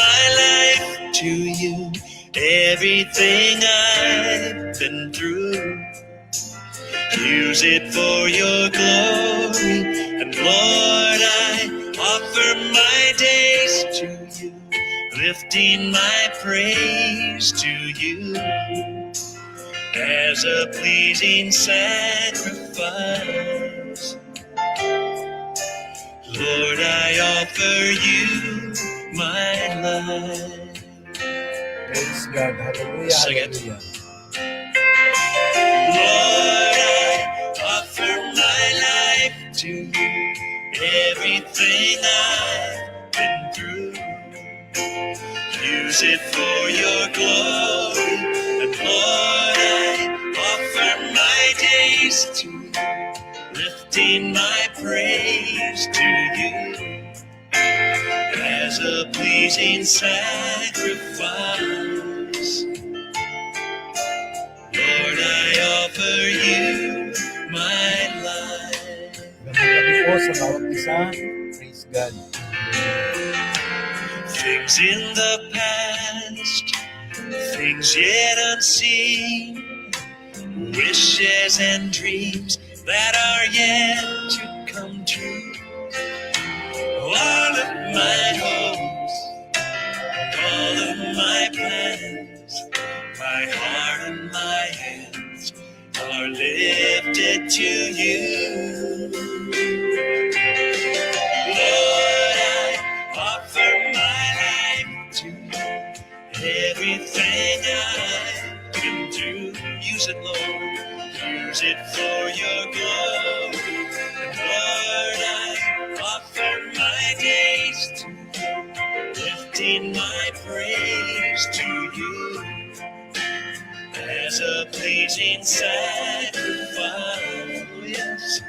my life to you, everything I've been through. Use it for your glory, and Lord, I offer my days to you, lifting my praise to you as a pleasing sacrifice. Lord, I offer you my life. Praise God. Hallelujah. Sing it. Hallelujah. Lord, I offer my life to you, everything I've been through. Use it for your glory, and Lord, I offer my days to you, lifting my praise to you as a pleasing sacrifice. Lord, I offer you my life. Magandang gabi po sa bawat isa. Praise God. Things in the past, things yet unseen, wishes and dreams that are yet to come true. All of my hopes, all of my plans, my heart and my hands are lifted to you. Lord, I offer my life to you, everything I've been through. Use it, Lord, use it for your glory. And Lord, I offer my days to you, lifting my praise to you as a pleasing sacrifice. Yes.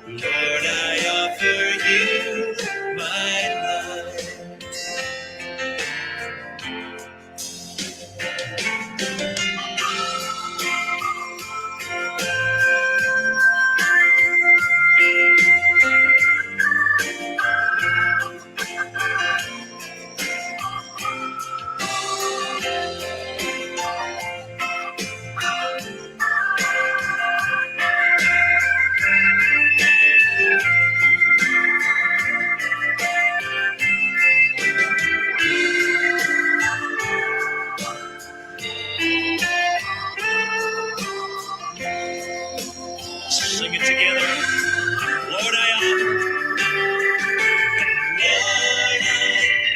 Lord, I offer you my life. Sing it together. Lord, I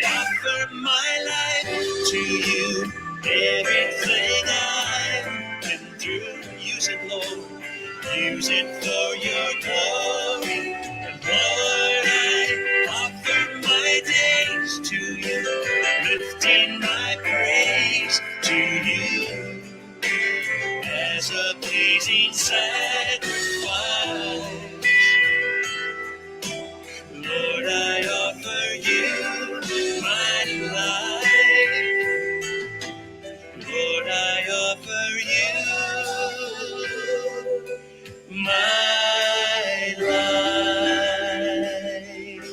offer my life to you, everything I've been through. Use it, Lord, use it for your glory. And Lord, I offer my days to you, lifting my praise to you as a pleasing sacrifice. Lord, I offer you my life. Lord, I offer you my life.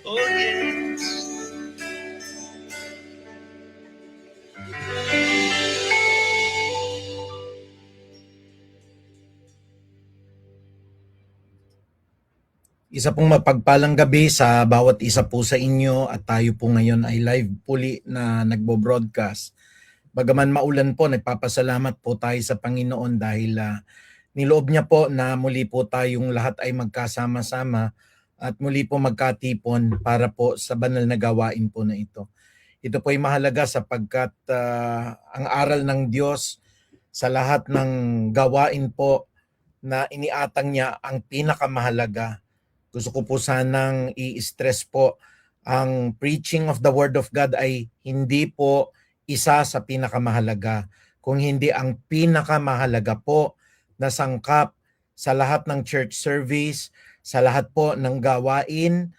Oh, yes. Isa pong mapagpalang gabi sa bawat isa po sa inyo at tayo po ngayon ay live puli na nagbo-broadcast. Bagaman maulan po, nagpapasalamat po tayo sa Panginoon dahil niloob niya po na muli po tayong lahat ay magkasama-sama at muli po magkatipon para po sa banal na gawain po na ito. Ito po ay mahalaga sapagkat ang aral ng Diyos sa lahat ng gawain po na iniatang niya ang pinakamahalaga. Gusto ko po sanang i-stress po, ang preaching of the Word of God ay hindi po isa sa pinakamahalaga, kung hindi ang pinakamahalaga po na sangkap sa lahat ng church service, sa lahat po ng gawain.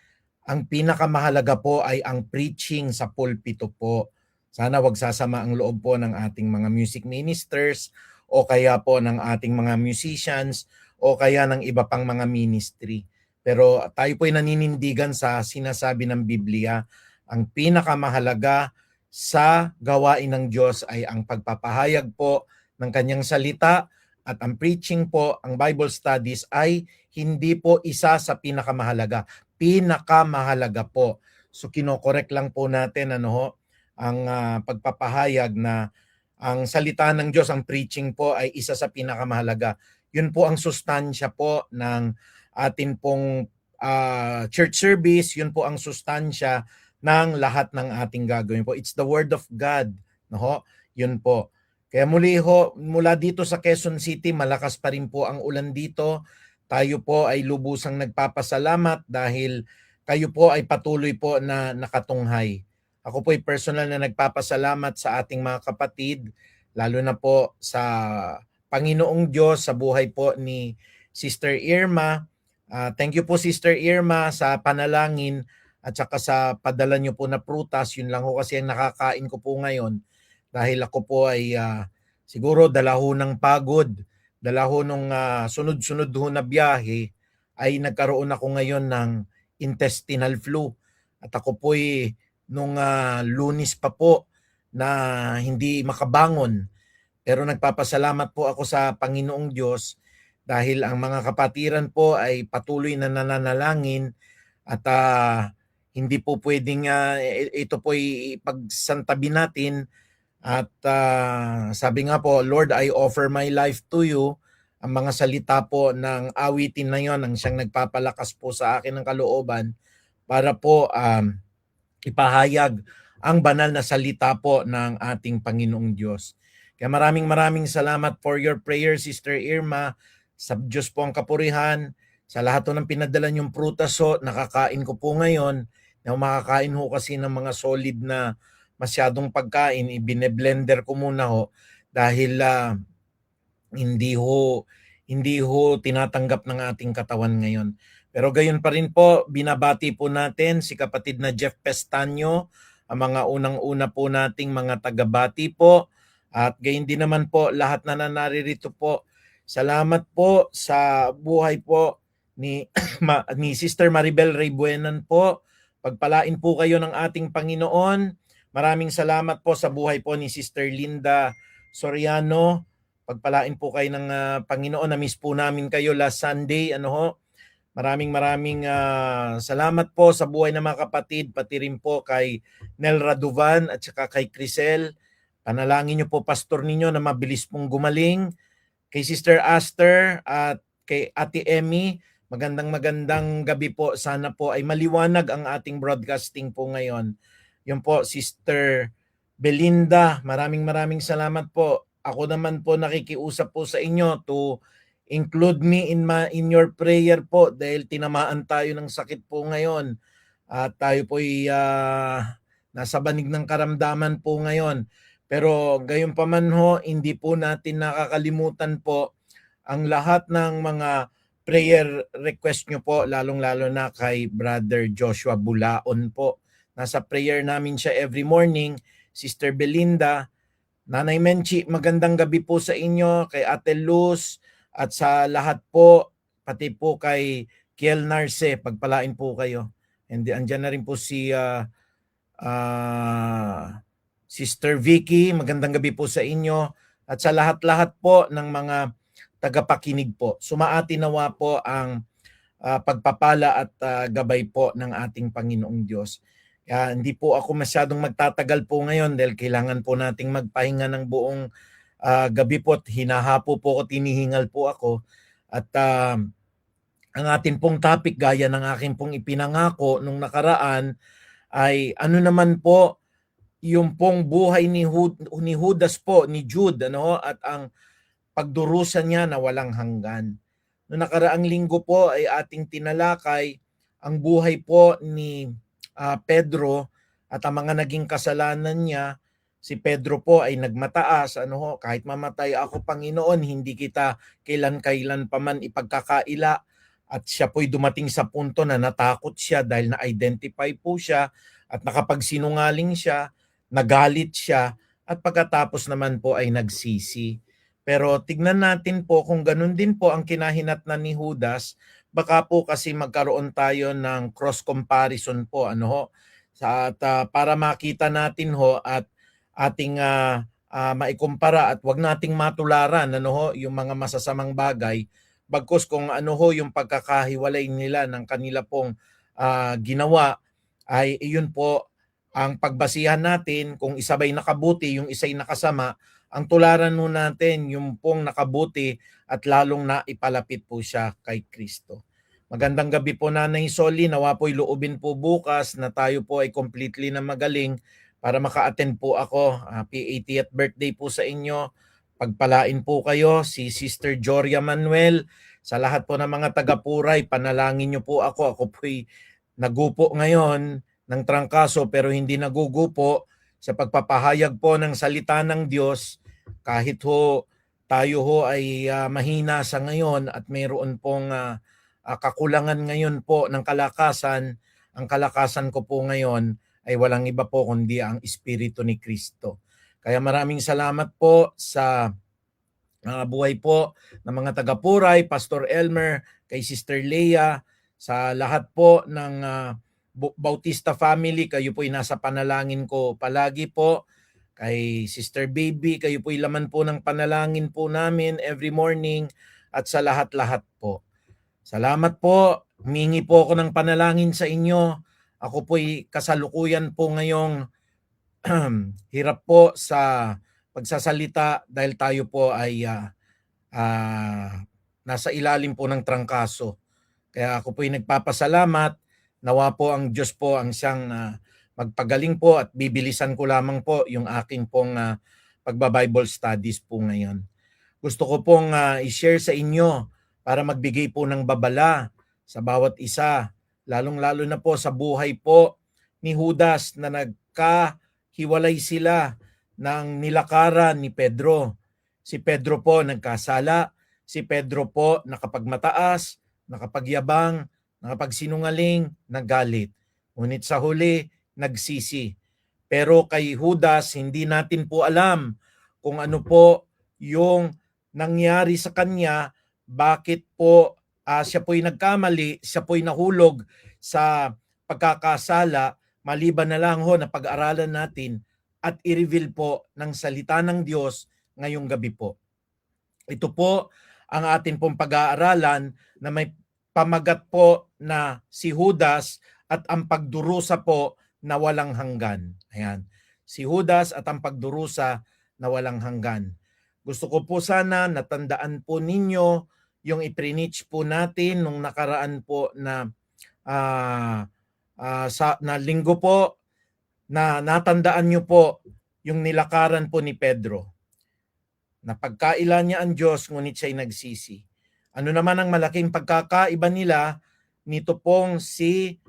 Ang pinakamahalaga po ay ang preaching sa pulpito po. Sana wag sasama ang loob po ng ating mga music ministers o kaya po ng ating mga musicians o kaya ng iba pang mga ministry. Pero tayo po ay naninindigan sa sinasabi ng Biblia Ang pinakamahalaga sa gawain ng Diyos ay ang pagpapahayag po ng kanyang salita, at ang preaching po, ang Bible studies ay hindi po isa sa pinakamahalaga. Pinakamahalaga po. So kinokorek lang po natin ang pagpapahayag na ang salita ng Diyos, ang preaching po ay isa sa pinakamahalaga. Yun po ang sustansya po ng atin pong church service, yun po ang sustansya ng lahat ng ating gagawin po. It's the Word of God. Yun po. Kaya muli mula dito sa Quezon City, malakas pa rin po ang ulan dito. Tayo po ay lubusang nagpapasalamat dahil kayo po ay patuloy po na nakatunghay. Ako po ay personal na nagpapasalamat sa ating mga kapatid, lalo na po sa Panginoong Diyos, sa buhay po ni Sister Irma. Thank you po Sister Irma sa panalangin at saka sa padala nyo po na prutas. Yun lang ho kasi ang nakakain ko po ngayon. Dahil ako po ay siguro dalaho ng pagod, dalaho nung sunod-sunod ho na biyahe, ay nagkaroon ako ngayon ng intestinal flu. At ako po ay nung Lunes pa po na hindi makabangon. Pero nagpapasalamat po ako sa Panginoong Diyos dahil ang mga kapatiran po ay patuloy na nananalangin at hindi po pwedeng ito po ay ipagsantabi natin. At sabi nga po, Lord, I offer my life to you. Ang mga salita po ng awitin na yon ang siyang nagpapalakas po sa akin ng kalooban para po ipahayag ang banal na salita po ng ating Panginoong Diyos. Kaya maraming salamat for your prayer, Sister Irma. Sa Diyos po ang kapurihan. Sa lahat ng pinadala niyong prutas nakakain ko po ngayon. Na makakain ho kasi ng mga solid na masyadong pagkain, ibine-blender ko muna dahil hindi ho tinatanggap ng ating katawan ngayon. Pero gayon pa rin po, binabati po natin si kapatid na Jeff Pestaño, ang mga unang-una po nating mga tagabati po, at gayon din naman po lahat na naririto po. Salamat po sa buhay po ni Sister Maribel Raybuenan po. Pagpalain po kayo ng ating Panginoon. Maraming salamat po sa buhay po ni Sister Linda Soriano. Pagpalain po kayo ng Panginoon. Na-miss po namin kayo last Sunday. Maraming salamat po sa buhay ng mga kapatid, pati rin po kay Nel Raduvan at saka kay Crisel. Panalangin niyo po pastor ninyo na mabilis pong gumaling. Kay Sister Aster at kay Ate Emmy, magandang gabi po. Sana po ay maliwanag ang ating broadcasting po ngayon. Yun po, Sister Belinda, maraming salamat po. Ako naman po nakikiusap po sa inyo to include me in your prayer po dahil tinamaan tayo ng sakit po ngayon. At tayo po ay nasa banig ng karamdaman po ngayon. Pero gayon pa man hindi po natin nakakalimutan po ang lahat ng mga prayer request nyo po, lalong-lalo na kay Brother Joshua Bulaon po. Nasa prayer namin siya every morning. Sister Belinda, Nanay Menchi, magandang gabi po sa inyo, kay Ate Luz, at sa lahat po, pati po kay Kiel Narce, pagpalain po kayo. And andyan na rin po si Sister Vicky, magandang gabi po sa inyo. At sa lahat-lahat po ng mga tagapakinig po, sumaati nawa po ang pagpapala at gabay po ng ating Panginoong Diyos. Hindi po ako masyadong magtatagal po ngayon dahil kailangan po nating magpahinga ng buong gabi po at hinahapo po ako, tinihingal po ako. At ang ating pong topic, gaya ng aking pong ipinangako nung nakaraan, ay ano naman po yung pong buhay ni Judas po, ni Jude, at ang pagdurusa niya na walang hanggan. Noong nakaraang linggo po ay ating tinalakay ang buhay po ni Pedro at ang mga naging kasalanan niya. Si Pedro po ay nagmataas, kahit mamatay ako Panginoon, hindi kita kailan pa man ipagkakaila. At siya po'y dumating sa punto na natakot siya dahil na-identify po siya at nakapagsinungaling siya, nagalit siya, at pagkatapos naman po ay nagsisi. Pero tignan natin po kung ganun din po ang kinahinatnan ni Judas, baka po kasi magkaroon tayo ng cross comparison po Para makita natin ho at ating maikumpara at wag nating matularan ano ho, yung mga masasamang bagay, bagkus kung ano ho yung pagkakahiwalay nila ng kanila pong ginawa, ay iyon po ang pagbasihan natin. Kung isabay nakabuti, yung isa'y nakasama, ang tularan ho natin yung pong nakabuti at lalong naipalapit po siya kay Kristo. Magandang gabi po, Nanay Soli. Nawa po'y loobin po bukas na tayo po ay completely na magaling para maka-attend po ako. Happy 80th birthday po sa inyo. Pagpalain po kayo, si Sister Joria Manuel. Sa lahat po ng mga taga-Puray, panalangin niyo po ako. Ako po'y nagupo ngayon ng trangkaso pero hindi nagugupo sa pagpapahayag po ng salita ng Diyos. Kahit ho tayo ho ay mahina sa ngayon at mayroon pong kakulangan ngayon po ng kalakasan, ang kalakasan ko po ngayon ay walang iba po kundi ang Espiritu ni Kristo. Kaya maraming salamat po sa buhay po ng mga taga-Puray, Pastor Elmer, kay Sister Leah, sa lahat po ng Bautista family. Kayo po'y nasa panalangin ko palagi po. Kay Sister Baby, kayo po'y laman po ng panalangin po namin every morning, at sa lahat-lahat po. Salamat po. Humingi po ako ng panalangin sa inyo. Ako po'y kasalukuyan po ngayong hirap po sa pagsasalita dahil tayo po ay nasa ilalim po ng trangkaso. Kaya ako po'y nagpapasalamat. Nawa po ang Diyos po ang siyang magpagaling po at bibilisan ko lamang po yung aking pong pagba-Bible studies po ngayon. Gusto ko pong i-share sa inyo para magbigay po ng babala sa bawat isa, lalong-lalo na po sa buhay po ni Judas na nagkahiwalay sila ng nilakaran ni Pedro. Si Pedro po nagkasala, si Pedro po nakapagmataas, nakapagyabang, nakapagsinungaling, naggalit. Ngunit sa huli, nagsisi. Pero kay Judas, hindi natin po alam kung ano po yung nangyari sa kanya. Bakit po siya po'y nagkamali, siya po'y nahulog sa pagkakasala, maliban na lang ho na pag-aralan natin at i-reveal po ng salita ng Diyos ngayong gabi po. Ito po ang atin pong pag-aaralan na may pamagat po na si Judas at ang pagdurusa po na walang hanggan. Ayan. Si Judas at ang pagdurusa na walang hanggan. Gusto ko po sana natandaan po ninyo yung i-preach po natin nung nakaraan po na na linggo po, na natandaan nyo po yung nilakaran po ni Pedro. Na pagkaila niya ang Diyos, ngunit siya'y nagsisi. Ano naman ang malaking pagkakaiba nila nito pong si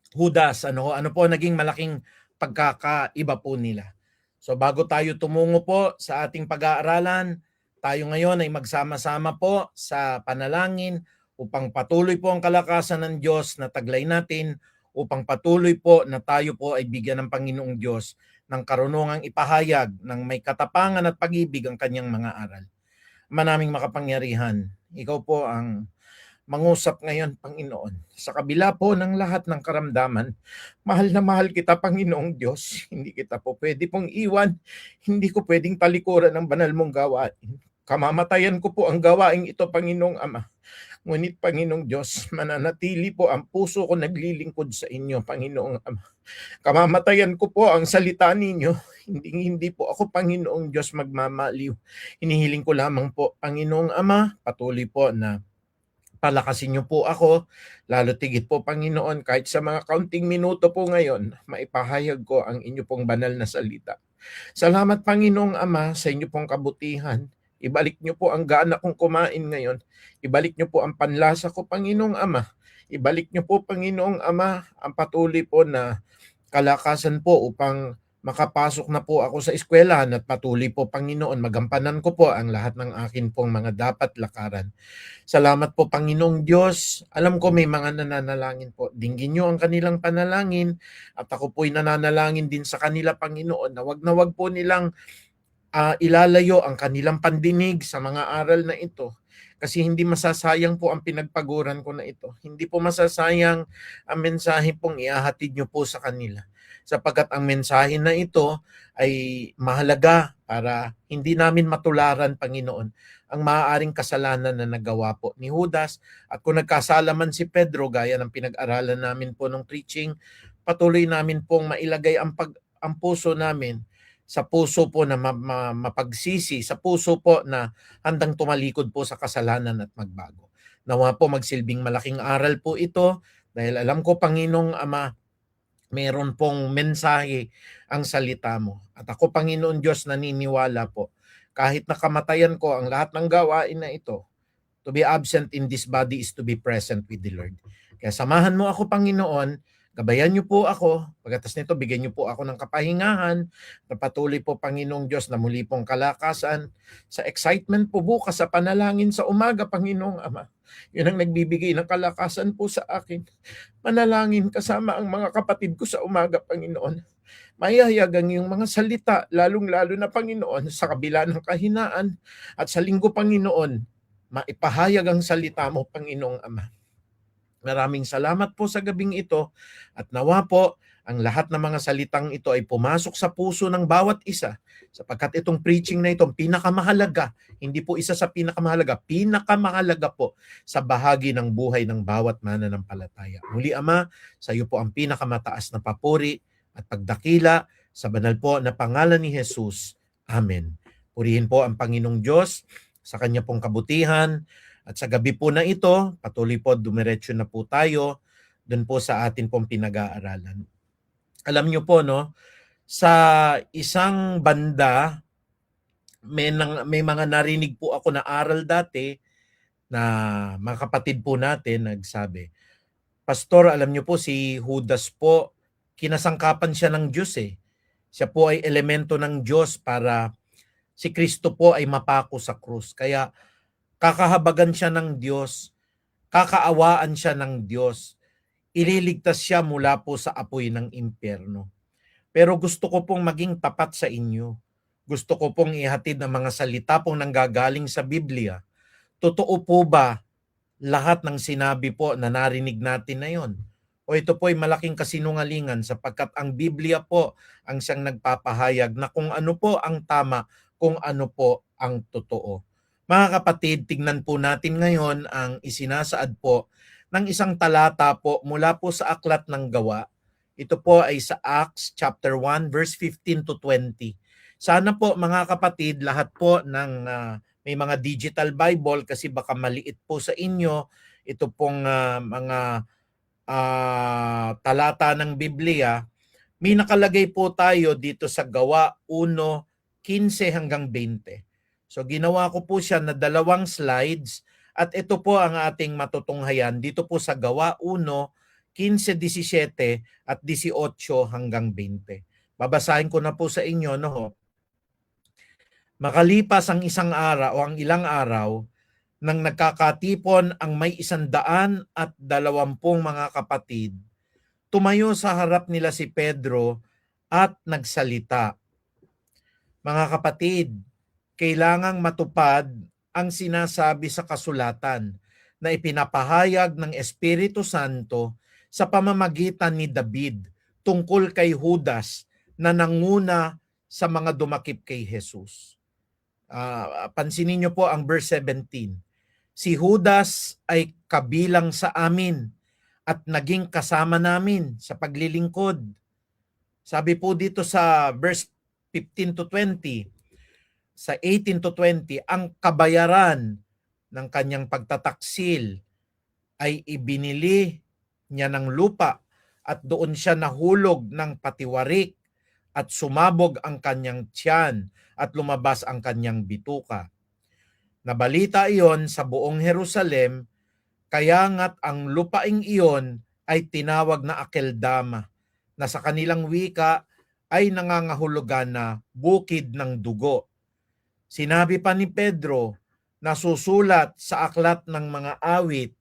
Judas? Ano po naging malaking pagkakaiba po nila? So bago tayo tumungo po sa ating pag-aaralan, tayo ngayon ay magsama-sama po sa panalangin upang patuloy po ang kalakasan ng Diyos na taglay natin, upang patuloy po na tayo po ay bigyan ng Panginoong Diyos ng karunungang ipahayag ng may katapangan at pag-ibig ang kanyang mga aral. Manaming makapangyarihan, ikaw po ang mangusap ngayon, Panginoon. Sa kabila po ng lahat ng karamdaman, mahal na mahal kita, Panginoong Diyos. Hindi kita po pwede pong iwan. Hindi ko pwedeng talikuran ng banal mong gawain. Kamamatayan ko po ang gawaing ito, Panginoong Ama. Ngunit, Panginoong Diyos, mananatili po ang puso ko naglilingkod sa inyo, Panginoong Ama. Kamamatayan ko po ang salita ninyo. Hindi po ako, Panginoong Diyos, magmamaliw. Hinihiling ko lamang po, Panginoong Ama, patuloy po na palakasin niyo po ako, lalo tigit po, Panginoon, kahit sa mga kaunting minuto po ngayon, maipahayag ko ang inyo pong banal na salita. Salamat, Panginoong Ama, sa inyo pong kabutihan. Ibalik niyo po ang gana kong kumain ngayon. Ibalik niyo po ang panlasa ko, Panginoong Ama. Ibalik niyo po, Panginoong Ama, ang patuloy po na kalakasan po upang makapasok na po ako sa eskwelahan at patuloy po, Panginoon, magampanan ko po ang lahat ng akin pong mga dapat lakaran. Salamat po, Panginoong Diyos. Alam ko may mga nananalangin po. Dinggin niyo ang kanilang panalangin at ako po'y nananalangin din sa kanila, Panginoon, na wag po nilang ilalayo ang kanilang pandinig sa mga aral na ito. Kasi hindi masasayang po ang pinagpaguran ko na ito. Hindi po masasayang ang mensahe pong iahatid nyo po sa kanila. Sapagkat ang mensahe na ito ay mahalaga para hindi namin matularan, Panginoon, ang maaaring kasalanan na nagawa po ni Judas. At kung nagkasala man si Pedro, gaya ng pinag-aralan namin po ng preaching, patuloy namin pong mailagay ang puso namin sa puso po na mapagsisi, sa puso po na handang tumalikod po sa kasalanan at magbago. Nawa po magsilbing malaking aral po ito dahil alam ko, Panginoong Ama, meron pong mensahe ang salita mo. At ako, Panginoon Diyos, naniniwala po, kahit nakamatayan ko ang lahat ng gawain na ito, to be absent in this body is to be present with the Lord. Kaya samahan mo ako, Panginoon, gabayan niyo po ako, pagkatas nito bigyan niyo po ako ng kapahingahan, na patuloy po, Panginoong Diyos, na muli pong kalakasan, sa excitement po bukas sa panalangin sa umaga, Panginoong Ama. Yun ang nagbibigay ng kalakasan po sa akin. Manalangin kasama ang mga kapatid ko sa umaga, Panginoon. Mayahayag ang iyong mga salita, lalong-lalo na, Panginoon, sa kabila ng kahinaan, at sa linggo, Panginoon, maipahayag ang salita mo, Panginoong Ama. Maraming salamat po sa gabing ito at nawa po ang lahat ng mga salitang ito ay pumasok sa puso ng bawat isa sapagkat itong preaching na ito pinakamahalaga, hindi po isa sa pinakamahalaga po sa bahagi ng buhay ng bawat mananampalataya. Muli, Ama, sa iyo po ang pinakamataas na papuri at pagdakila sa banal po na pangalan ni Jesus. Amen. Purihin po ang Panginoong Diyos sa kanya pong kabutihan. At sa gabi po na ito, patuloy po, dumiretso na po tayo dun po sa atin pong pinag-aaralan. Alam nyo po, no, sa isang banda, may mga narinig po ako na aral dati na mga kapatid po natin nagsabi, Pastor, alam nyo po, si Judas po, kinasangkapan siya ng Diyos eh. Siya po ay elemento ng Diyos para si Kristo po ay mapako sa krus. Kaya kakahabagan siya ng Diyos, kakaawaan siya ng Diyos, ililigtas siya mula po sa apoy ng impyerno. Pero gusto ko pong maging tapat sa inyo. Gusto ko pong ihatid ang mga salita pong nanggagaling sa Biblia. Totoo po ba lahat ng sinabi po na narinig natin na yon? O ito po ay malaking kasinungalingan sapagkat ang Biblia po ang siyang nagpapahayag na kung ano po ang tama, kung ano po ang totoo. Mga kapatid, tignan po natin ngayon ang isinasaad po ng isang talata po mula po sa Aklat ng Gawa. Ito po ay sa Acts chapter 1 verse 15 to 20. Sana po mga kapatid, lahat po ng may mga digital Bible kasi baka maliit po sa inyo ito pong mga talata ng Biblia. May nakalagay po tayo dito sa Gawa 1:15 hanggang 20. So ginawa ko po siya na 2 slides at ito po ang ating matutunghayan dito po sa Gawa 1:15, 17 at 18 hanggang 20. Babasahin ko na po sa inyo, no? Makalipas ang isang araw o ang ilang araw, nang nagkakatipon ang may 120 mga kapatid, tumayo sa harap nila si Pedro at nagsalita. Mga kapatid, kailangang matupad ang sinasabi sa kasulatan na ipinapahayag ng Espiritu Santo sa pamamagitan ni David tungkol kay Judas na nanguna sa mga dumakip kay Jesus. Pansinin niyo po ang verse 17. Si Judas ay kabilang sa amin at naging kasama namin sa paglilingkod. Sabi po dito sa verse 15 to 20, sa 18 to 20, ang kabayaran ng kanyang pagtataksil ay ibinili niya ng lupa at doon siya nahulog ng patiwarik at sumabog ang kanyang tiyan at lumabas ang kanyang bituka. Nabalita iyon sa buong Jerusalem, kaya nga't ang lupaing iyon ay tinawag na Akeldama, na sa kanilang wika ay nangangahulugan na bukid ng dugo. Sinabi pa ni Pedro na susulat sa aklat ng mga awit,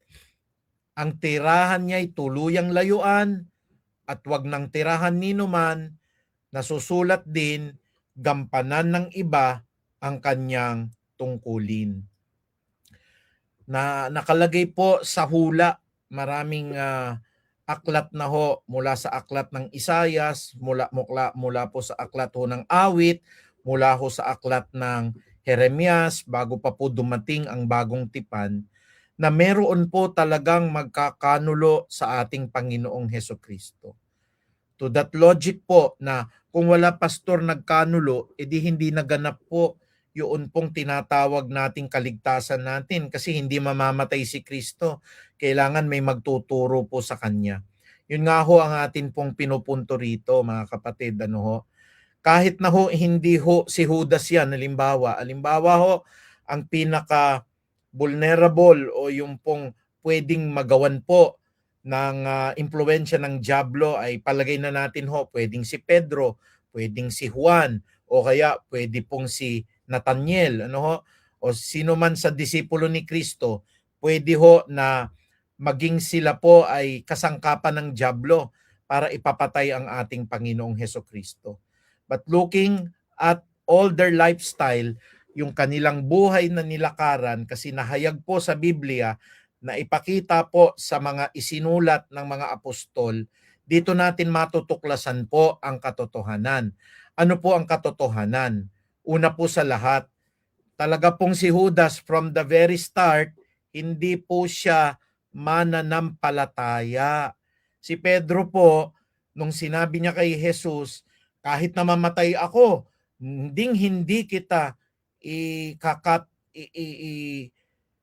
ang tirahan niya'y tuluyang layuan at wag ng tirahan ninuman, nasusulat din, gampanan ng iba ang kanyang tungkulin. na nakalagay po sa hula. Maraming aklat na ho, mula sa aklat ng Isayas, mula po sa aklat ho ng Awit, mula ho sa aklat ng Jeremias, bago pa po dumating ang bagong tipan, na meron po talagang magkakanulo sa ating Panginoong Hesukristo. To that logic po na kung wala pastor nagkanulo, edi hindi naganap po yun pong tinatawag nating kaligtasan natin, kasi hindi mamamatay si Kristo. Kailangan may magtuturo po sa Kanya. Yun nga ho ang atin pong pinupunto rito, mga kapatid. Ano ho? Kahit na ho hindi ho si Judas yan, halimbawa ho, ang pinaka vulnerable o yung pong pwedeng magawan po ng impluwensya ng diablo, ay palagay na natin ho, pwedeng si Pedro, pwedeng si Juan, o kaya pwede pong si Nathaniel, ano ho, o sino man sa disipulo ni Kristo, pwede ho na maging sila po ay kasangkapan ng diablo para ipapatay ang ating Panginoong Hesukristo. But looking at all their lifestyle, yung kanilang buhay na nilakaran, kasi nahayag po sa Biblia na ipakita po sa mga isinulat ng mga apostol, dito natin matutuklasan po ang katotohanan. Ano po ang katotohanan? Una po sa lahat, talaga pong si Judas from the very start, hindi po siya mananampalataya. Si Pedro po, nung sinabi niya kay Jesus, kahit na mamatay ako, hindi kita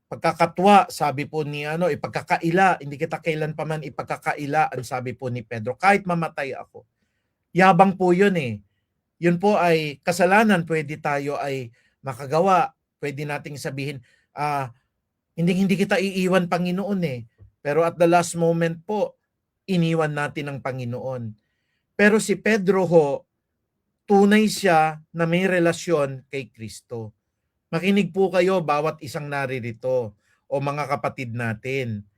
pagkakatwa, sabi po ni ipagkakaila, hindi kita kailan pa man ipagkakaila, ang sabi po ni Pedro, kahit mamatay ako. Yabang po yun eh. Yun po ay kasalanan, pwede tayo ay makagawa. Pwede nating sabihin, hindi kita iiwan, Panginoon eh. Pero at the last moment po, iniwan natin ang Panginoon. Pero si Pedro ho, tunay siya na may relasyon kay Kristo. Makinig po kayo, bawat isang naririto o mga kapatid natin.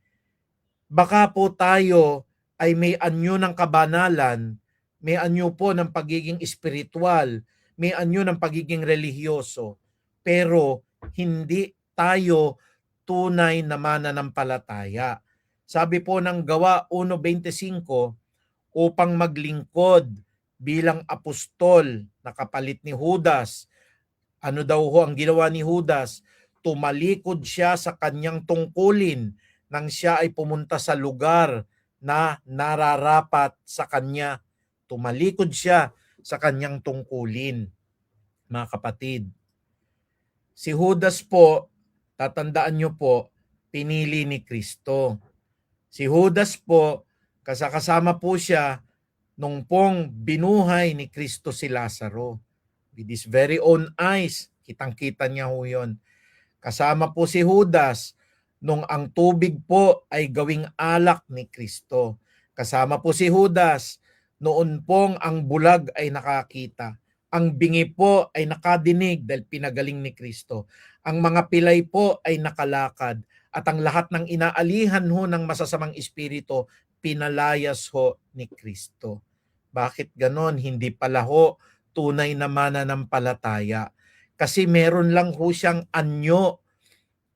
Baka po tayo ay may anyo ng kabanalan, may anyo po ng pagiging espiritual, may anyo ng pagiging relihiyoso, pero hindi tayo tunay na mananampalataya. Sabi po ng Gawa 1:25, upang maglingkod bilang apostol na kapalit ni Judas. Ano daw ho ang ginawa ni Judas? Tumalikod siya sa kanyang tungkulin nang siya ay pumunta sa lugar na nararapat sa kanya. Tumalikod siya sa kanyang tungkulin. Mga kapatid, si Judas po, tatandaan nyo po, pinili ni Kristo. Si Judas po, kasama po siya nung pong binuhay ni Kristo si Lazaro. With his very own eyes, kitang-kita niya ho yun. Kasama po si Judas nung ang tubig po ay gawing alak ni Kristo. Kasama po si Judas noon pong ang bulag ay nakakita. Ang bingi po ay nakadinig dahil pinagaling ni Kristo. Ang mga pilay po ay nakalakad. At ang lahat ng inaalihan ho ng masasamang espiritu, pinalayas ho ni Kristo. Bakit ganon? Hindi pala ho tunay na mananampalataya. Kasi meron lang ho siyang anyo.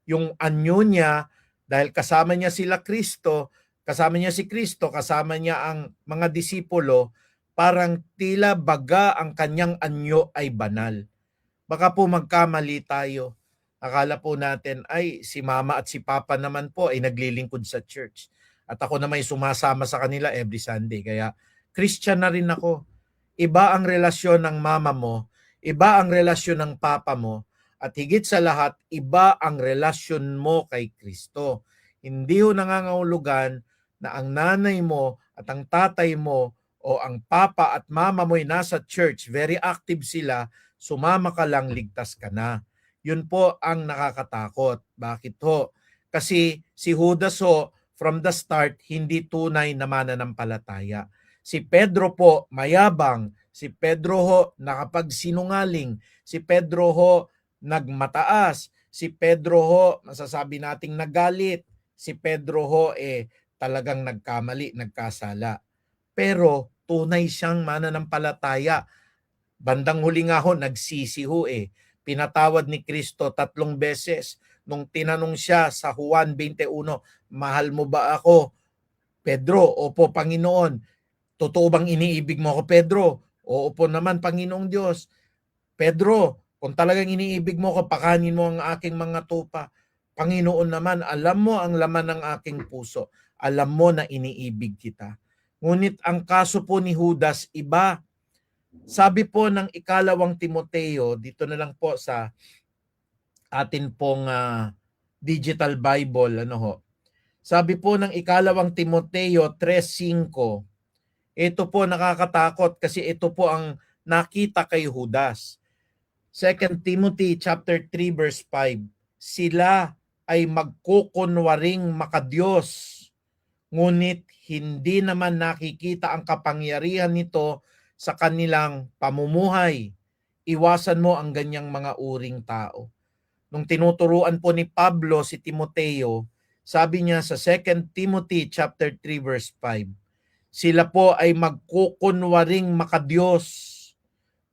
Yung anyo niya, dahil kasama niya sila Kristo, kasama niya si Kristo, kasama niya ang mga disipulo, parang tila baga ang kanyang anyo ay banal. Baka po magkamali tayo. Akala po natin, ay si mama at si papa naman po ay naglilingkod sa church. At ako naman ay sumasama sa kanila every Sunday. Kaya Christian na rin ako. Iba ang relasyon ng mama mo, iba ang relasyon ng papa mo, at higit sa lahat, iba ang relasyon mo kay Kristo. Hindi ho nangangahulugan na ang nanay mo at ang tatay mo o ang papa at mama mo ay nasa church, very active sila, sumama ka lang, ligtas ka na. Yun po ang nakakatakot. Bakit ho? Kasi si Judas ho, from the start, hindi tunay na mananampalataya. Si Pedro po, mayabang. Si Pedro ho, nakapagsinungaling. Si Pedro ho, nagmataas. Si Pedro ho, masasabi nating nagalit. Si Pedro ho, talagang nagkamali, nagkasala. Pero tunay siyang mananampalataya. Bandang huli nga ho, nagsisi ho . Pinatawad ni Kristo 3 beses. nung tinanong siya sa Juan 21, mahal mo ba ako? Pedro, opo Panginoon. Totoo bang iniibig mo ako, Pedro? Oo po naman, Panginoong Diyos. Pedro, kung talagang iniibig mo ako, pakanin mo ang aking mga tupa. Panginoon naman, alam mo ang laman ng aking puso. Alam mo na iniibig kita. Ngunit ang kaso po ni Judas, iba. Sabi po ng ikalawang Timoteo, dito na lang po sa atin pong digital Bible, ano ho. Sabi po ng ikalawang Timoteo 3:5, ito po nakakatakot kasi ito po ang nakita kay Judas. 2 Timothy chapter 3 verse 5, sila ay magkukunwaring makadiyos, ngunit hindi naman nakikita ang kapangyarihan nito sa kanilang pamumuhay. Iwasan mo ang ganyang mga uring tao. Nung tinuturuan po ni Pablo si Timoteo, sabi niya sa 2 Timothy chapter 3 verse 5, sila po ay magkukunwaring makadiyos,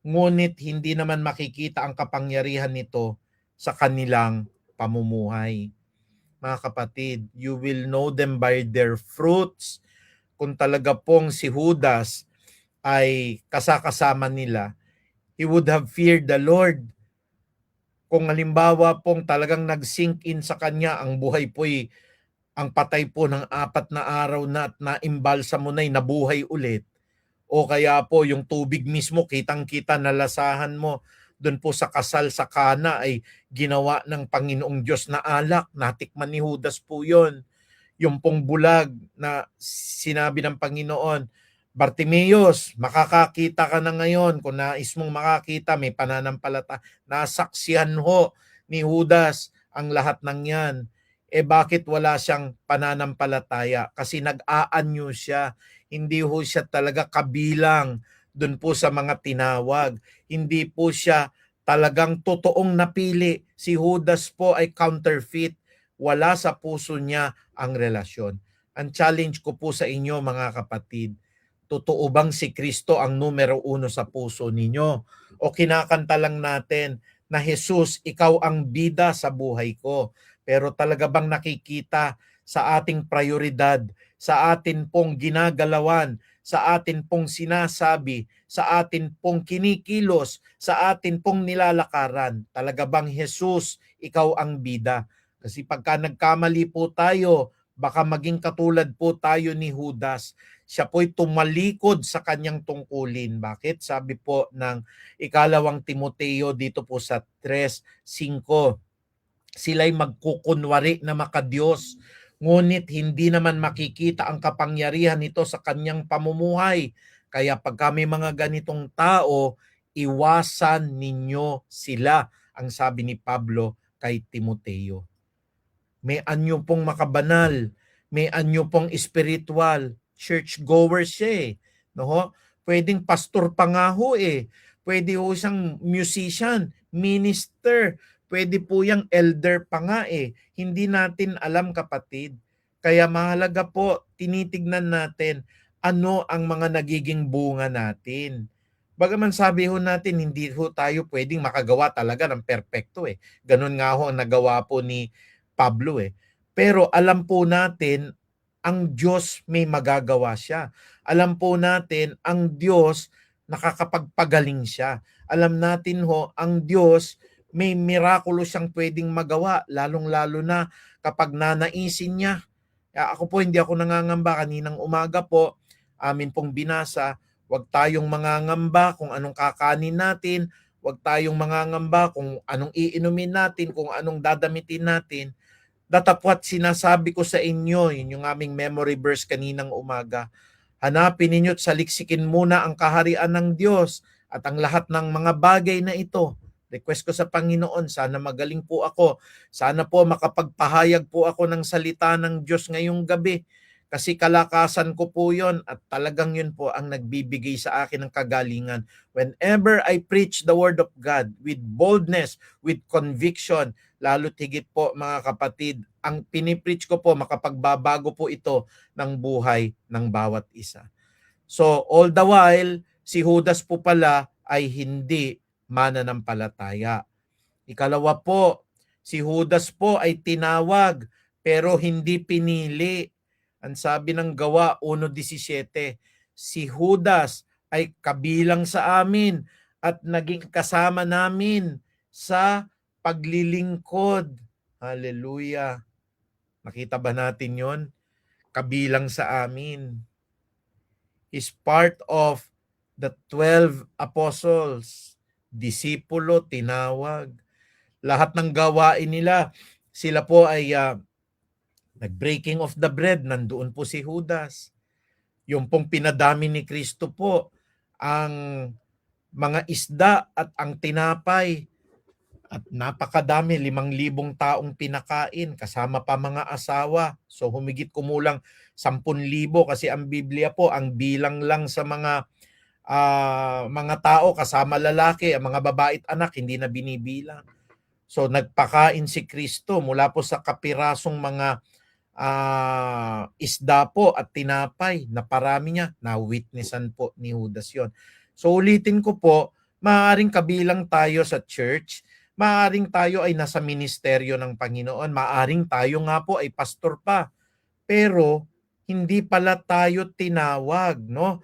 ngunit hindi naman makikita ang kapangyarihan nito sa kanilang pamumuhay. Mga kapatid, you will know them by their fruits. Kung talaga pong si Judas ay kasakasama nila, he would have feared the Lord. Kung halimbawa pong talagang nag-sink in sa kanya, ang buhay po'y, ang patay po ng 4 na araw na at naimbalsa mo na'y nabuhay ulit, o kaya po yung tubig mismo, kitang-kita nalasahan mo doon po sa kasal sa Kana ay ginawa ng Panginoong Diyos na alak, natikman ni Judas po yon. Yung pong bulag na sinabi ng Panginoon, Bartimeus, makakakita ka na ngayon. Kung nais mong makakita, may pananampalataya. Nasaksihan ho ni Judas ang lahat ng yan. Bakit wala siyang pananampalataya? Kasi nag-aanyo siya. Hindi ho siya talaga kabilang dun po sa mga tinawag. Hindi po siya talagang totoong napili. Si Judas po ay counterfeit. Wala sa puso niya ang relasyon. Ang challenge ko po sa inyo mga kapatid, totoo bang si Kristo ang numero 1 sa puso ninyo? O kinakanta lang natin na Jesus, ikaw ang bida sa buhay ko. Pero talaga bang nakikita sa ating prioridad, sa atin pong ginagalawan, sa atin pong sinasabi, sa atin pong kinikilos, sa atin pong nilalakaran, talaga bang Jesus, ikaw ang bida? Kasi pagka nagkamali po tayo, baka maging katulad po tayo ni Judas. Siya po'y tumalikod sa kanyang tungkulin. Bakit? Sabi po ng ikalawang Timoteo dito po sa 3:5, sila'y magkukunwari na makadiyos, ngunit hindi naman makikita ang kapangyarihan nito sa kanyang pamumuhay. Kaya pag may mga ganitong tao, iwasan ninyo sila, ang sabi ni Pablo kay Timoteo. May anyo pong makabanal, may anyo pong spiritual, church-goer siya eh. No? Pwedeng pastor pa nga ho eh. Pwede ho siyang musician, minister, pwede po yung elder pa nga eh. Hindi natin alam kapatid. Kaya mahalaga po, tinitignan natin ano ang mga nagiging bunga natin. Bagaman sabi ho natin, hindi ho tayo pwedeng makagawa talaga ng perpekto eh. Ganun nga ho ang nagawa po ni Pablo eh. Pero alam po natin, ang Diyos may magagawa siya. Alam po natin, ang Diyos nakakapagpagaling siya. Alam natin ho, ang Diyos may mirakulo siyang pwedeng magawa, lalong-lalo na kapag nanaisin niya. Ako po, hindi ako nangangamba. Kaninang umaga po, amin pong binasa, huwag tayong mangangamba kung anong kakanin natin, huwag tayong mangangamba kung anong iinumin natin, kung anong dadamitin natin. Datapwat sinasabi ko sa inyo, yun yung aming memory verse kaninang umaga, hanapin ninyo't saliksikin muna ang kaharian ng Diyos at ang lahat ng mga bagay na ito. Request ko sa Panginoon, sana magaling po ako. Sana po makapagpahayag po ako ng salita ng Diyos ngayong gabi. Kasi kalakasan ko po yon at talagang yun po ang nagbibigay sa akin ng kagalingan. Whenever I preach the Word of God with boldness, with conviction, lalo't higit po mga kapatid, ang pinipreach ko po, makapagbabago po ito ng buhay ng bawat isa. So all the while, si Judas po pala ay hindi mananampalataya. Ikalawa po, Si Judas po ay tinawag pero hindi pinili. Ang sabi ng Gawa 1:17, si Judas ay kabilang sa amin at naging kasama namin sa paglilingkod. Hallelujah. Nakita ba natin yon? Kabilang sa amin. Is part of the 12 apostles. Disipulo, tinawag. Lahat ng gawain nila, sila po ay nag-breaking of the bread, nandoon po si Judas. Yung pong pinadami ni Kristo po, ang mga isda at ang tinapay, at napakadami, 5,000 taong pinakain, kasama pa mga asawa. So humigit kumulang 10,000 kasi ang Biblia po, ang bilang lang sa mga tao kasama lalaki, ang mga babae at anak hindi na binibilang. So nagpakain si Kristo mula po sa kapirasong mga isda po at tinapay na parami niya, na-witnessan po ni Judas yon. So ulitin ko po, maaaring kabilang tayo sa church, maaaring tayo ay nasa ministeryo ng Panginoon, maaaring tayo nga po ay pastor pa, pero hindi pala tayo tinawag, no?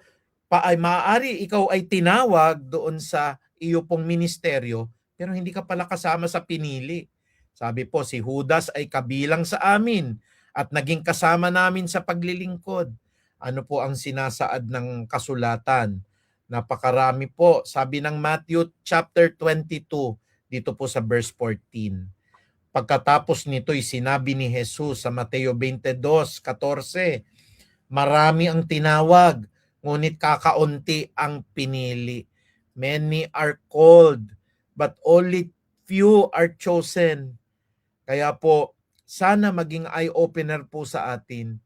Maaari ikaw ay tinawag doon sa iyo pong ministeryo, pero hindi ka pala kasama sa pinili. Sabi po, si Judas ay kabilang sa amin at naging kasama namin sa paglilingkod. Ano po ang sinasaad ng kasulatan? Napakarami po. Sabi ng Matthew chapter 22, dito po sa verse 14. Pagkatapos nito'y sinabi ni Jesus sa Mateo 22:14, marami ang tinawag, ngunit kakaunti ang pinili. Many are called, but only few are chosen. Kaya po, sana maging eye-opener po sa atin.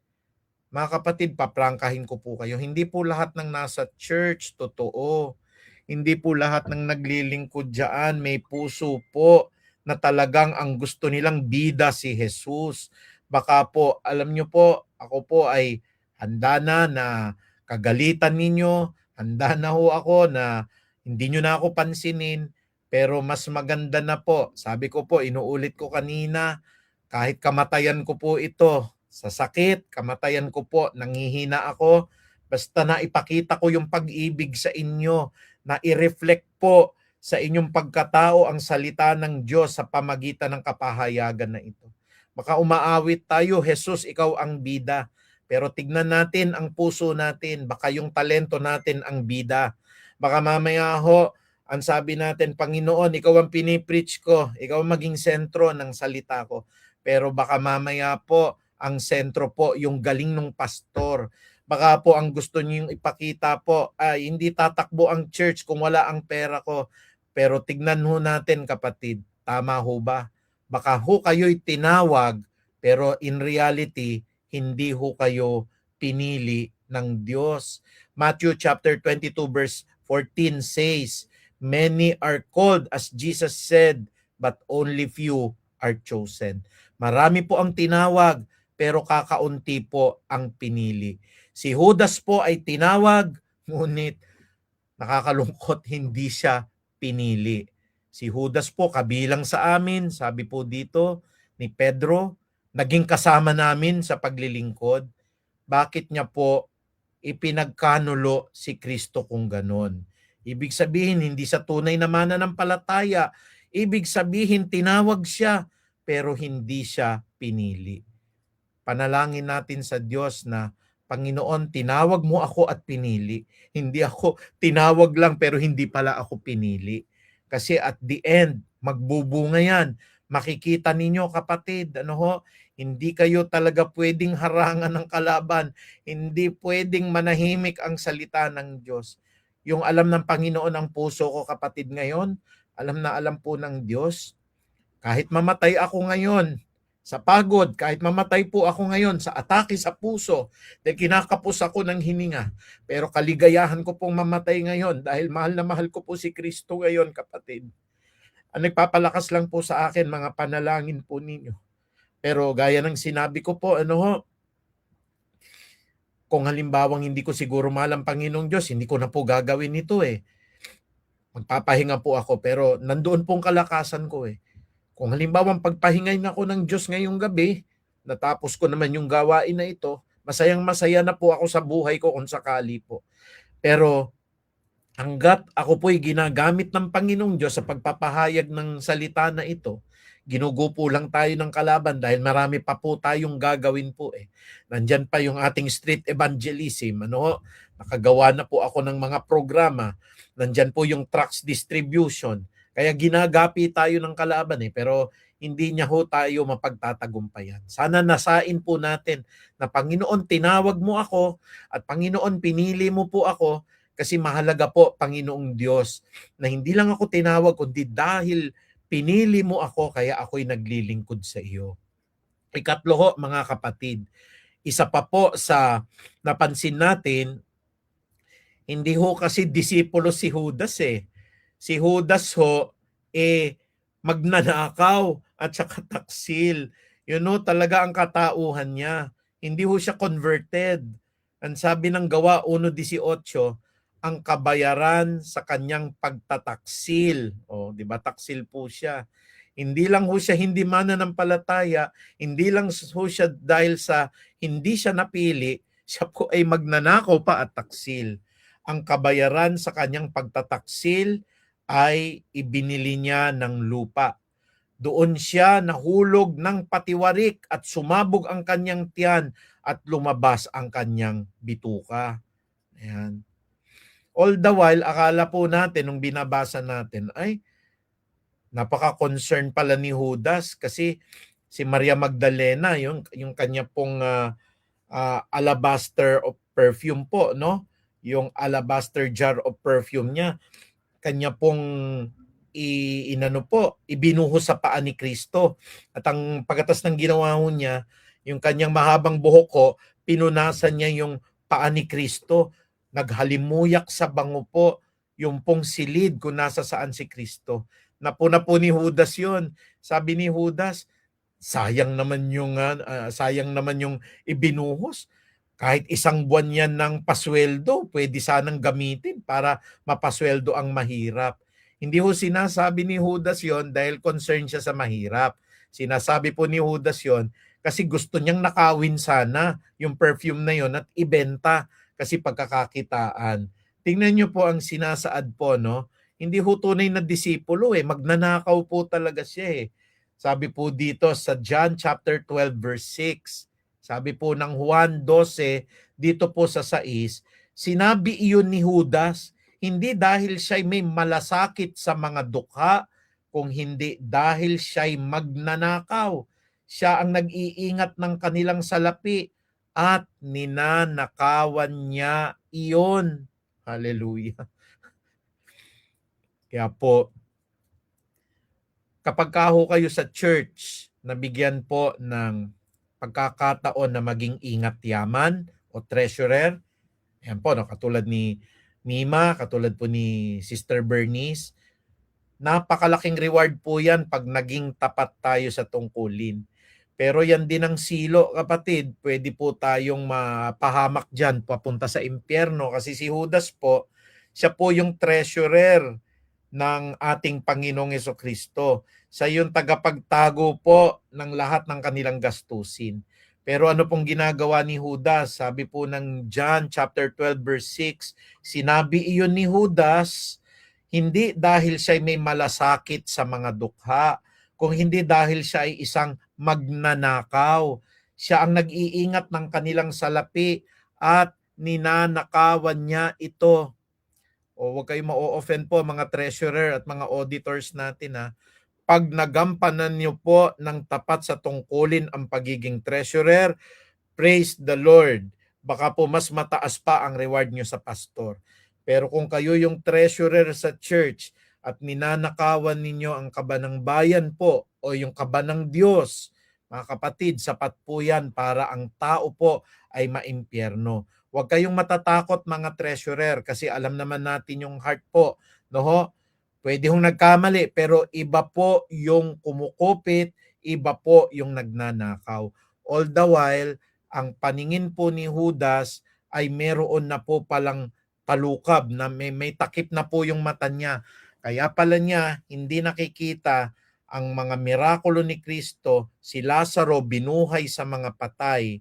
Mga kapatid, paprangkahin ko po kayo, hindi po lahat ng nasa church, totoo. Hindi po lahat ng naglilingkod dyan, may puso po na talagang ang gusto nilang bida si Jesus. Baka po, alam nyo po, ako po ay handa na kagalitan ninyo, handa na ho ako na hindi nyo na ako pansinin, pero mas maganda na po, sabi ko po, inuulit ko kanina, kahit kamatayan ko po ito, sa sakit, kamatayan ko po, nanghihina ako, basta na ipakita ko yung pag-ibig sa inyo, na i-reflect po sa inyong pagkatao ang salita ng Diyos sa pamagitan ng kapahayagan na ito. Baka umaawit tayo, Jesus, ikaw ang bida. Pero tignan natin ang puso natin, baka yung talento natin ang bida. Baka mamaya ho, ang sabi natin, Panginoon, ikaw ang pinipreach ko, ikaw ang maging sentro ng salita ko. Pero baka mamaya po, ang sentro po, yung galing ng pastor. Baka po ang gusto niyong ipakita po ay hindi tatakbo ang church kung wala ang pera ko. Pero tignan ho natin kapatid, tama ho ba? Baka ho kayo'y tinawag pero in reality, hindi ho kayo pinili ng Diyos. Matthew chapter 22 verse 14 says, many are called as Jesus said, but only few are chosen. Marami po ang tinawag pero kakaunti po ang pinili. Si Judas po ay tinawag, ngunit nakakalungkot hindi siya pinili. Si Judas po kabilang sa amin, sabi po dito ni Pedro, naging kasama namin sa paglilingkod. Bakit niya po ipinagkanulo si Kristo kung ganon? Ibig sabihin, hindi sa tunay na mananampalataya. Ibig sabihin, tinawag siya, pero hindi siya pinili. Panalangin natin sa Diyos na, Panginoon, tinawag mo ako at pinili. Hindi ako tinawag lang pero hindi pala ako pinili. Kasi at the end, magbubunga yan. Makikita ninyo kapatid, hindi kayo talaga pwedeng harangan ng kalaban. Hindi pwedeng manahimik ang salita ng Diyos. Yung alam ng Panginoon ang puso ko kapatid ngayon, alam na alam po ng Diyos. Kahit mamatay ako ngayon, sa pagod, kahit mamatay po ako ngayon sa atake sa puso, dahil kinakapos ako ng hininga, pero kaligayahan ko pong mamatay ngayon dahil mahal na mahal ko po si Kristo ngayon, kapatid. Ang nagpapalakas lang po sa akin, mga panalangin po ninyo. Pero gaya ng sinabi ko po, kung halimbawang hindi ko siguro mahal ang Panginoong Diyos, hindi ko na po gagawin ito Magpapahinga po ako, pero nandoon pong kalakasan ko Kung halimbawa pagpahingay na ako ng Diyos ngayong gabi, natapos ko naman yung gawain na ito, masayang masaya na po ako sa buhay ko kung sakali po. Pero hanggat ako po'y ginagamit ng Panginoong Diyos sa pagpapahayag ng salita na ito, ginugupo lang tayo ng kalaban dahil marami pa po tayong gagawin po eh. Nandyan pa yung ating street evangelism, nakagawa na po ako ng mga programa, nandyan po yung tracts distribution, kaya ginagapi tayo ng kalaban eh, pero hindi niya ho tayo mapagtatagumpayan. Sana nasain po natin na Panginoon, tinawag mo ako at Panginoon, pinili mo po ako kasi mahalaga po, Panginoong Diyos, na hindi lang ako tinawag, kundi dahil pinili mo ako, kaya ako'y naglilingkod sa iyo. Ikatlo ho, mga kapatid, isa pa po sa napansin natin, hindi ho kasi disipulo si Judas eh. Si Judas ho, magnanakaw at saka taksil. Yun ho talaga ang katauhan niya. Hindi ho siya converted. Ang sabi ng Gawa 1:18, ang kabayaran sa kanyang pagtataksil. O, di ba? Taksil po siya. Hindi lang ho siya hindi mananampalataya, hindi lang ho siya dahil sa hindi siya napili, siya po ay magnanakaw pa at taksil. Ang kabayaran sa kanyang pagtataksil ay ibinili niya ng lupa. Doon siya nahulog ng patiwarik at sumabog ang kanyang tiyan at lumabas ang kanyang bituka. Ayan. All the while, akala po natin, nung binabasa natin, ay napaka-concern pala ni Judas kasi si Maria Magdalena, yung kanya pong alabaster of perfume po, no? Yung alabaster jar of perfume niya, kanya pong ibinuhos sa paa ni Kristo. At ang pagkatas ng ginawa niya, yung kanyang mahabang buhok ko, pinunasan niya yung paa ni Kristo. Naghalimuyak sa bango po yung pong silid kung nasa saan si Kristo. Napuna po ni Judas yun. Sabi ni Judas, sayang naman yung ibinuhos. Kahit isang buwan yan ng pasweldo, pwede sanang gamitin para mapasweldo ang mahirap. Hindi ho sinasabi ni Judas yon dahil concern siya sa mahirap. Sinasabi po ni Judas yon kasi gusto niyang nakawin sana yung perfume na yon at ibenta kasi pagkakakitaan. Tingnan niyo po ang sinasaad po, no? Hindi ho tunay na disipulo eh. Magnanakaw po talaga siya eh. Sabi po dito sa John chapter 12 verse 6. Sabi po ng Juan 12, dito po sa 6, sinabi iyon ni Judas, hindi dahil siya'y may malasakit sa mga dukha, kung hindi dahil siya'y magnanakaw. Siya ang nag-iingat ng kanilang salapi at ninanakawan niya iyon. Hallelujah. Kaya po, kapag kaho kayo sa church, nabigyan po ng pagkakataon na maging ingat yaman o treasurer, ayan po, no, katulad ni Mima, katulad po ni Sister Bernice, napakalaking reward po yan pag naging tapat tayo sa tungkulin. Pero yan din ang silo, kapatid. Pwede po tayong mapahamak dyan, papunta sa impyerno. Kasi si Judas po, siya po yung treasurer ng ating Panginoong Jesucristo. Siya yung tagapagtago po ng lahat ng kanilang gastusin. Pero ano pong ginagawa ni Judas? Sabi po ng John chapter 12 verse 6, sinabi iyon ni Judas, hindi dahil siya may malasakit sa mga dukha, kung hindi dahil siya ay isang magnanakaw. Siya ang nag-iingat ng kanilang salapi at ninanakawan niya ito. O huwag kayong ma-offend po mga treasurer at mga auditors natin ha. Pag nagampanan niyo po ng tapat sa tungkulin ang pagiging treasurer, praise the Lord. Baka po mas mataas pa ang reward niyo sa pastor. Pero kung kayo yung treasurer sa church at ninanakawan ninyo ang kaba ng bayan po o yung kaba ng Diyos, mga kapatid, sapat po yan para ang tao po ay maimpyerno. Huwag kayong matatakot mga treasurer kasi alam naman natin yung heart po. No? Pwede hong nagkamali pero iba po yung kumukupit, iba po yung nagnanakaw. All the while, ang paningin po ni Judas ay meron na po palang talukab na may takip na po yung mata niya. Kaya pala niya hindi nakikita ang mga mirakulo ni Kristo, si Lazaro binuhay sa mga patay,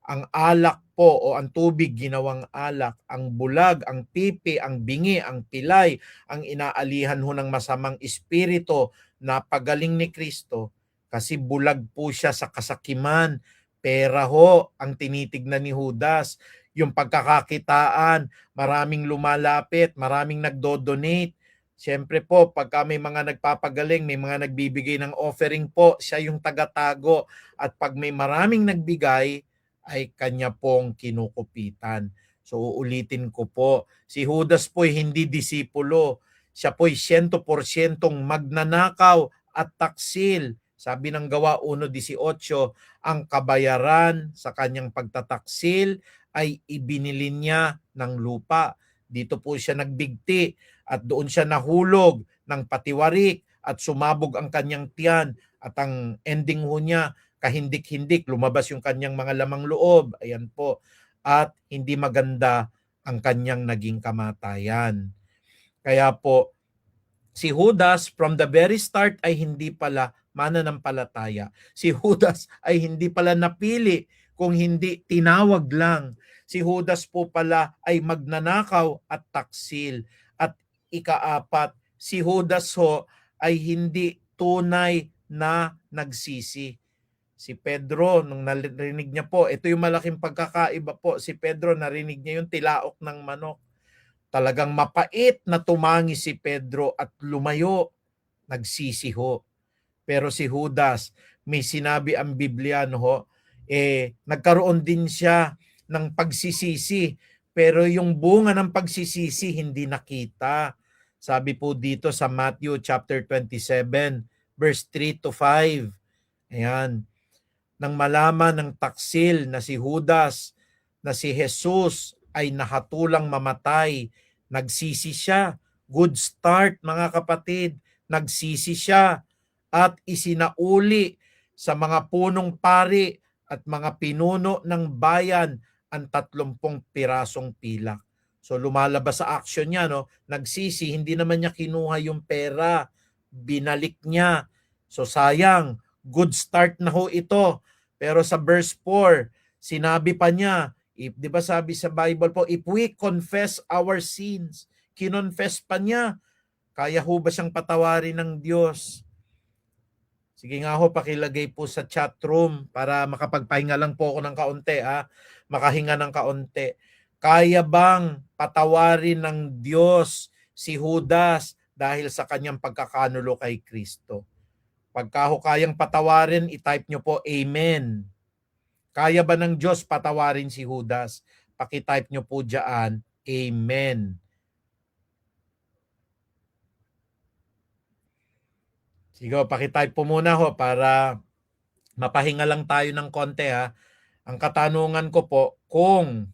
ang alak po o ang tubig ginawang alak, ang bulag, ang pipi, ang bingi, ang pilay, ang inaalihan ho ng masamang espiritu na pagaling ni Kristo kasi bulag po siya sa kasakiman. Pera ho ang tinitignan ni Judas, yung pagkakakitaan, maraming lumalapit, maraming nagdo-donate. Siyempre po, pagka may mga nagpapagaling, may mga nagbibigay ng offering po, siya yung tagatago. At pag may maraming nagbigay, ay kanya pong kinukupitan. So uulitin ko po, si Judas po'y hindi disipulo. Siya po'y 100% magnanakaw at taksil. Sabi ng Gawa 1:18, ang kabayaran sa kanyang pagtataksil ay ibinili niya ng lupa. Dito po siya nagbigti at doon siya nahulog ng patiwarik at sumabog ang kanyang tiyan at ang ending ho niya kahindik-hindik, lumabas yung kanyang mga lamang loob. Ayan po. At hindi maganda ang kanyang naging kamatayan. Kaya po, si Judas from the very start ay hindi pala mananampalataya. Si Judas ay hindi pala napili kung hindi tinawag lang. Si Judas po pala ay magnanakaw at taksil. At ikaapat, si Judas ho ay hindi tunay na nagsisi. Si Pedro, nung narinig niya po, ito yung malaking pagkakaiba po. Si Pedro, narinig niya yung tilaok ng manok. Talagang mapait na tumangi si Pedro at lumayo, nagsisi ho. Pero si Judas, may sinabi ang Biblia, no, nagkaroon din siya ng pagsisisi. Pero yung bunga ng pagsisisi, hindi nakita. Sabi po dito sa Matthew chapter 27, verse 3 to 5. Ayan. Nang malaman ng taksil na si Judas, na si Jesus ay nahatulang mamatay, nagsisi siya. Good start mga kapatid, nagsisi siya at isinauli sa mga punong pari at mga pinuno ng bayan ang 30 pirasong pilak. So lumalabas sa action niya, no? Nagsisi, hindi naman niya kinuha yung pera, binalik niya. So sayang, good start na ho ito. Pero sa verse 4, sinabi pa niya, di ba sabi sa Bible po, if we confess our sins, kinonfess pa niya, kaya ho ba siyang patawarin ng Diyos? Sige nga ho, pakilagay po sa chat room para makapagpahinga lang po ako ng kaunti, makahinga ng kaunti. Kaya bang patawarin ng Diyos si Judas dahil sa kanyang pagkakanulo kay Kristo? Pagka ho kayang patawarin, i-type nyo po, Amen. Kaya ba ng Diyos patawarin si Judas? Paki-type nyo po dyan, Amen. Sige, paki-type po muna ho para mapahinga lang tayo ng konti ha. Ang katanungan ko po, kung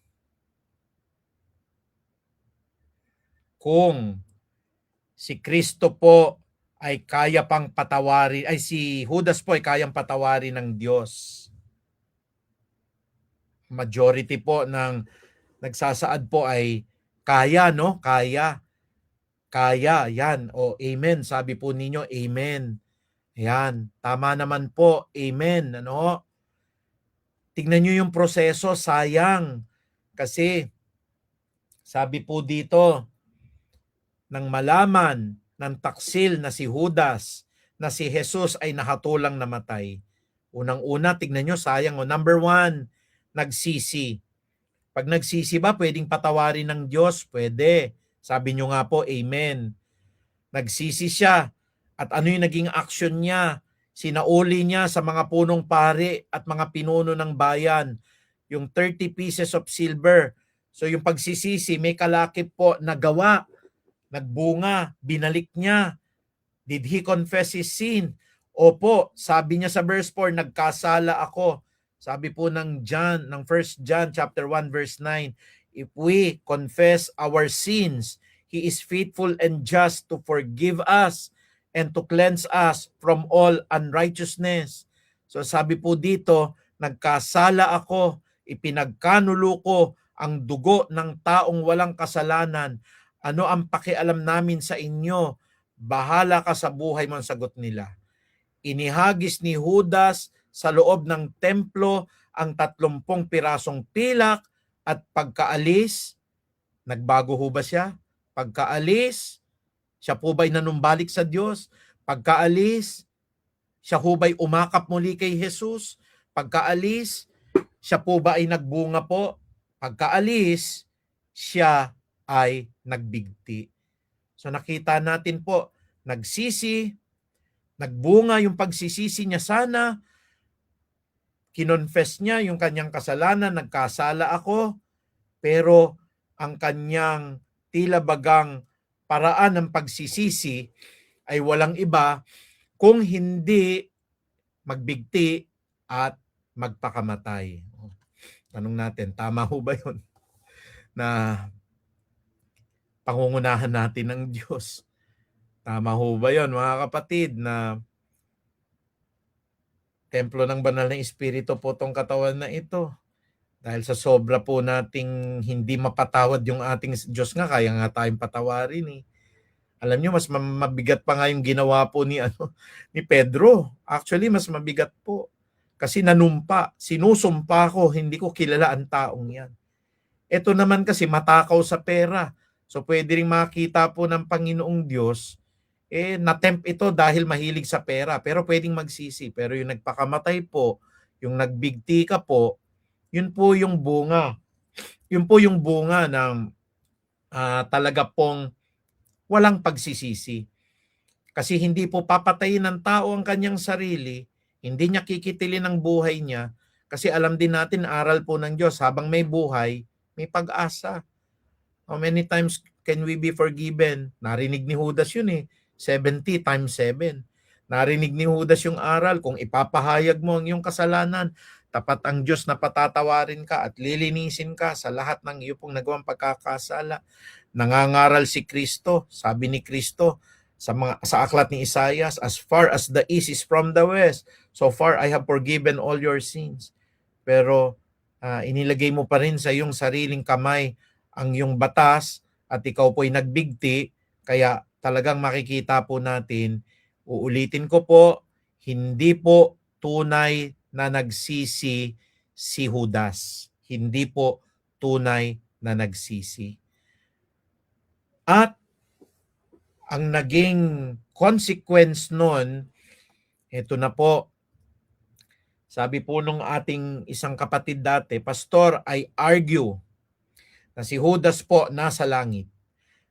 si Kristo po ay kaya pang patawarin, ay si Judas po ay kayang patawarin ng Diyos. Majority po ng nagsasaad po ay kaya, no? Kaya. Kaya, yan. O, amen. Sabi po ninyo, amen. Yan. Tama naman po. Amen. Ano? Tignan nyo yung proseso. Sayang. Kasi, sabi po dito, nang malaman ng taksil na si Judas, na si Jesus ay nahatulang namatay. Unang-una, tignan nyo, sayang. O, number 1, nagsisi. Pag nagsisi ba, pwedeng patawarin ng Diyos? Pwede. Sabi nyo nga po, amen. Nagsisi siya. At ano yung naging action niya? Sinauli niya sa mga punong pari at mga pinuno ng bayan yung 30 pieces of silver. So yung pagsisisi, may kalakip po na gawa. Nagbunga, binalik niya. Did he confess his sin? Opo, sabi niya sa verse 4, nagkasala ako. Sabi po ng John, ng 1 John chapter 1 verse 9, if we confess our sins, He is faithful and just to forgive us and to cleanse us from all unrighteousness. So sabi po dito, nagkasala ako, ipinagkanulo ko ang dugo ng taong walang kasalanan. Ano ang pakialam namin sa inyo? Bahala ka sa buhay mo, ang sagot nila. inihagis ni Judas sa loob ng templo ang 30 pirasong pilak at pagkaalis, nagbago ho ba siya? Pagkaalis, siya po ba'y nanumbalik sa Diyos? Pagkaalis, siya po ba'y umakap muli kay Jesus? Pagkaalis, siya po ba ay nagbunga po? Pagkaalis, siya ay nagbigti. So nakita natin po, nagsisi, nagbunga yung pagsisisi niya sana, kinonfess niya yung kanyang kasalanan, nagkasala ako, pero ang kanyang tila bagang paraan ng pagsisisi ay walang iba kung hindi magbigti at magpakamatay. Tanong natin, tama ho ba yun? Na pangungunahan natin ng Diyos. Tama ho ba yun, mga kapatid, na templo ng banal na Espiritu po tong katawan na ito? Dahil sa sobra po nating hindi mapatawad yung ating Diyos nga, kaya nga tayong patawarin eh. Alam nyo, mas mabigat pa nga yung ginawa po ni Pedro. Actually, mas mabigat po. Kasi nanumpa, sinusumpa ko, hindi ko kilala ang taong yan. Ito naman kasi matakaw sa pera. So pwede rin makita po ng Panginoong Diyos, natempt ito dahil mahilig sa pera. Pero pwedeng magsisi. Pero yung nagpakamatay po, yung nagbigti ka po, yun po yung bunga. Yun po yung bunga ng talaga pong walang pagsisisi. Kasi hindi po papatayin ng tao ang kanyang sarili, hindi niya kikitilin ang buhay niya, kasi alam din natin, aral po ng Diyos, habang may buhay, may pag-asa. How many times can we be forgiven? Narinig ni Judas yun 70 times 7. Narinig ni Judas yung aral, kung ipapahayag mo ang iyong kasalanan, tapat ang Diyos na patatawarin ka at lilinisin ka sa lahat ng iyong pong nagawang pagkakasala. Nangangaral si Kristo, sabi ni Kristo sa aklat ni Isaias, as far as the east is from the west, so far I have forgiven all your sins. Pero inilagay mo pa rin sa iyong sariling kamay ang iyong batas at ikaw po'y nagbigti, kaya talagang makikita po natin, uulitin ko po, hindi po tunay na nagsisi si Judas. Hindi po tunay na nagsisi. At ang naging consequence nun, ito na po, sabi po nung ating isang kapatid dati, pastor, I argue na si Judas po nasa langit.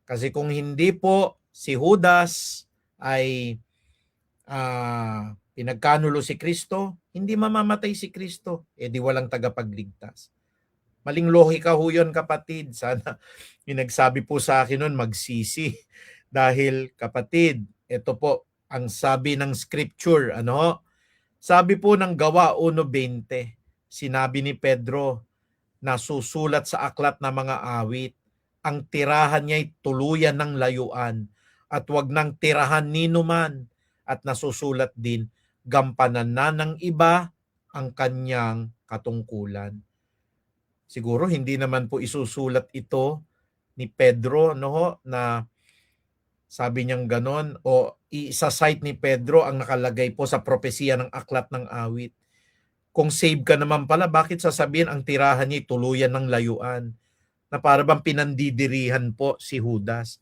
Kasi kung hindi po si Judas ay pinagkanulo si Kristo, hindi mamamatay si Kristo, di walang tagapagligtas. Maling lohika ho yun, kapatid. Sana yung nagsabi po sa akin nun, magsisi. Dahil, kapatid, ito po ang sabi ng scripture. Sabi po ng Gawa 1:20, sinabi ni Pedro na susulat sa aklat ng mga awit, ang tirahan niya'y tuluyan ng layuan at wag nang tirahan ninuman, at nasusulat din, gampanan na ng iba ang kanyang katungkulan. Siguro hindi naman po isusulat ito ni Pedro na sabi niyang ganon, o isa-cite ni Pedro ang nakalagay po sa propesiya ng aklat ng awit. Kung save ka naman pala, bakit sasabihin ang tirahan niya tuluyan ng layuan? Na para bang pinandidirihan po si Judas.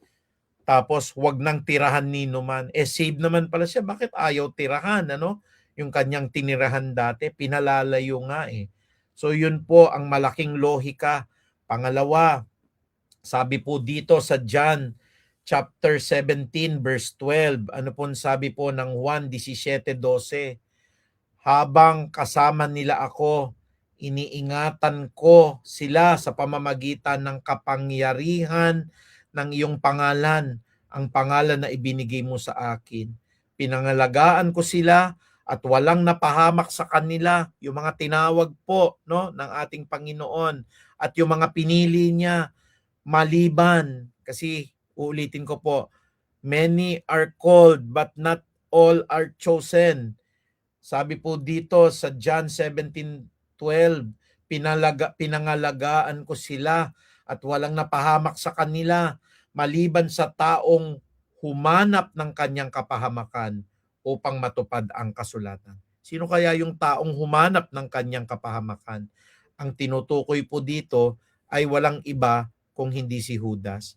Tapos wag nang tirahan ninuman. Save naman pala siya, bakit ayaw tirahan? Yung kanyang tinirahan dati, pinalalayo nga So yun po ang malaking lohika. Pangalawa, sabi po dito sa John chapter 17 verse 12, ano po sabi po ng Juan 17:12, habang kasama nila ako, iniingatan ko sila sa pamamagitan ng kapangyarihan ng iyong pangalan, ang pangalan na ibinigay mo sa akin. Pinangalagaan ko sila at walang napahamak sa kanila, yung mga tinawag po ng ating Panginoon at yung mga pinili niya, maliban, kasi uulitin ko po, many are called but not all are chosen. Sabi po dito sa John 17:12, pinangalagaan ko sila at walang napahamak sa kanila, maliban sa taong humanap ng kanyang kapahamakan. upang matupad ang kasulatan. Sino kaya yung taong humanap ng kanyang kapahamakan? Ang tinutukoy po dito ay walang iba kung hindi si Judas.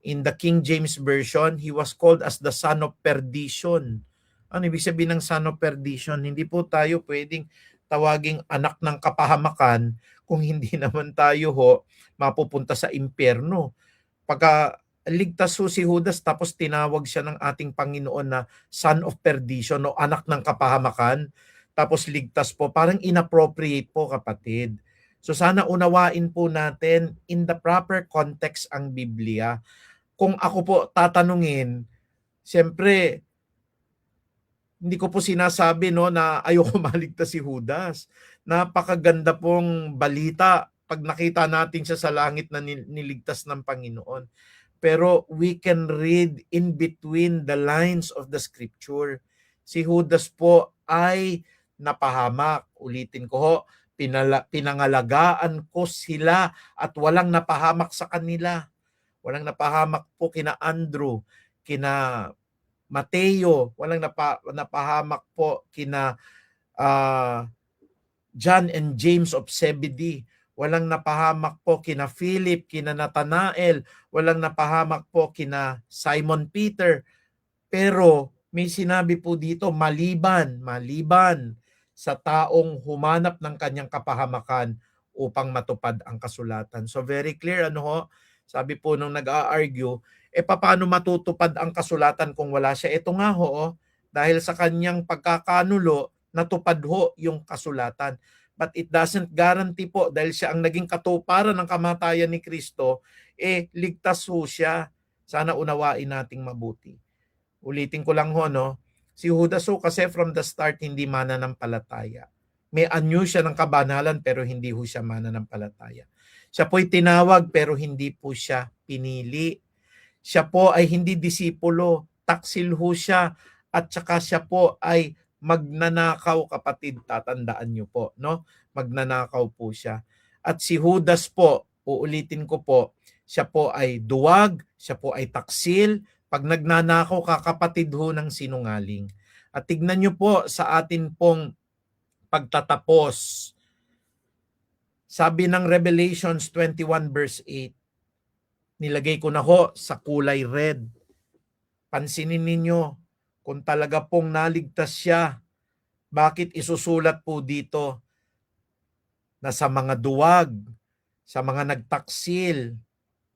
In the King James Version, he was called as the son of perdition. Ano ibig sabihin ng son of perdition? Hindi po tayo pwedeng tawaging anak ng kapahamakan kung hindi naman tayo mapupunta sa impyerno. Pagka ligtas si Judas tapos tinawag siya ng ating Panginoon na son of perdition o anak ng kapahamakan, tapos ligtas po, parang inappropriate po, kapatid. So sana unawain po natin in the proper context ang Biblia. Kung ako po tatanungin, siyempre hindi ko po sinasabi na ayoko maligtas si Judas. Napakaganda pong balita pag nakita natin siya sa langit na niligtas ng Panginoon. Pero we can read in between the lines of the scripture. Si Judas po ay napahamak. Ulitin ko pinangalagaan ko sila at walang napahamak sa kanila. Walang napahamak po kina Andrew, kina Mateo, walang napahamak po kina John and James of Zebedee. Walang napahamak po kina Philip, kina Nathanael. Walang napahamak po kina Simon Peter. Pero may sinabi po dito, maliban sa taong humanap ng kanyang kapahamakan upang matupad ang kasulatan. So very clear, sabi po nung nag-a-argue, paano matutupad ang kasulatan kung wala siya? Ito nga dahil sa kanyang pagkakanulo, natupad yung kasulatan. But it doesn't guarantee po, dahil siya ang naging katuparan ng kamatayan ni Kristo, ligtas siya. Sana unawain nating mabuti. Ulitin ko lang si Judas kasi from the start hindi mananampalataya. May anyo siya ng kabanalan pero hindi siya mananampalataya. Siya po'y tinawag pero hindi po siya pinili. Siya po ay hindi disipulo, taksil siya, at saka siya po ay magnanakaw, kapatid, tatandaan niyo po, magnanakaw po siya. At si Judas po, uulitin ko po, siya po ay duwag, siya po ay taksil, pag nagnanakaw kapatid ng sinungaling. At tignan niyo po sa atin pong pagtatapos. Sabi ng Revelations 21 verse 8, nilagay ko na sa kulay red. Pansinin ninyo, kung talaga pong naligtas siya, bakit isusulat po dito na sa mga duwag, sa mga nagtaksil?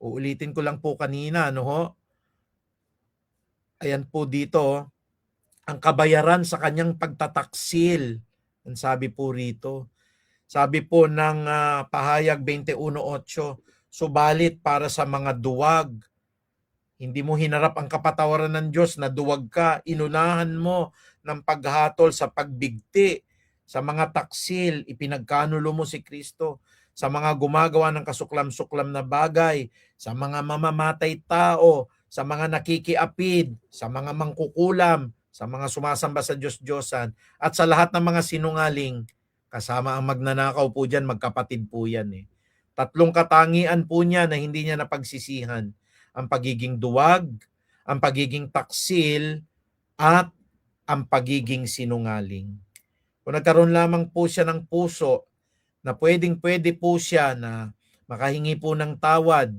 Uulitin ko lang po kanina, Ayan po dito, ang kabayaran sa kanyang pagtataksil. Ang sabi po rito. Sabi po ng Pahayag 21:8, subalit para sa mga duwag, hindi mo hinarap ang kapatawaran ng Diyos na duwag ka, inunahan mo ng paghatol sa pagbigti, sa mga taksil, ipinagkanulo mo si Kristo, sa mga gumagawa ng kasuklam-suklam na bagay, sa mga mamamatay tao, sa mga nakikiapid, sa mga mangkukulam, sa mga sumasamba sa Diyos-Diyosan, at sa lahat ng mga sinungaling, kasama ang magnanakaw po dyan, magkapatid po yan. Tatlong katangian po niya na hindi niya napagsisihan: ang pagiging duwag, ang pagiging taksil, at ang pagiging sinungaling. Kung nagkaroon lamang po siya ng puso na pwede po siya na makahingi po ng tawad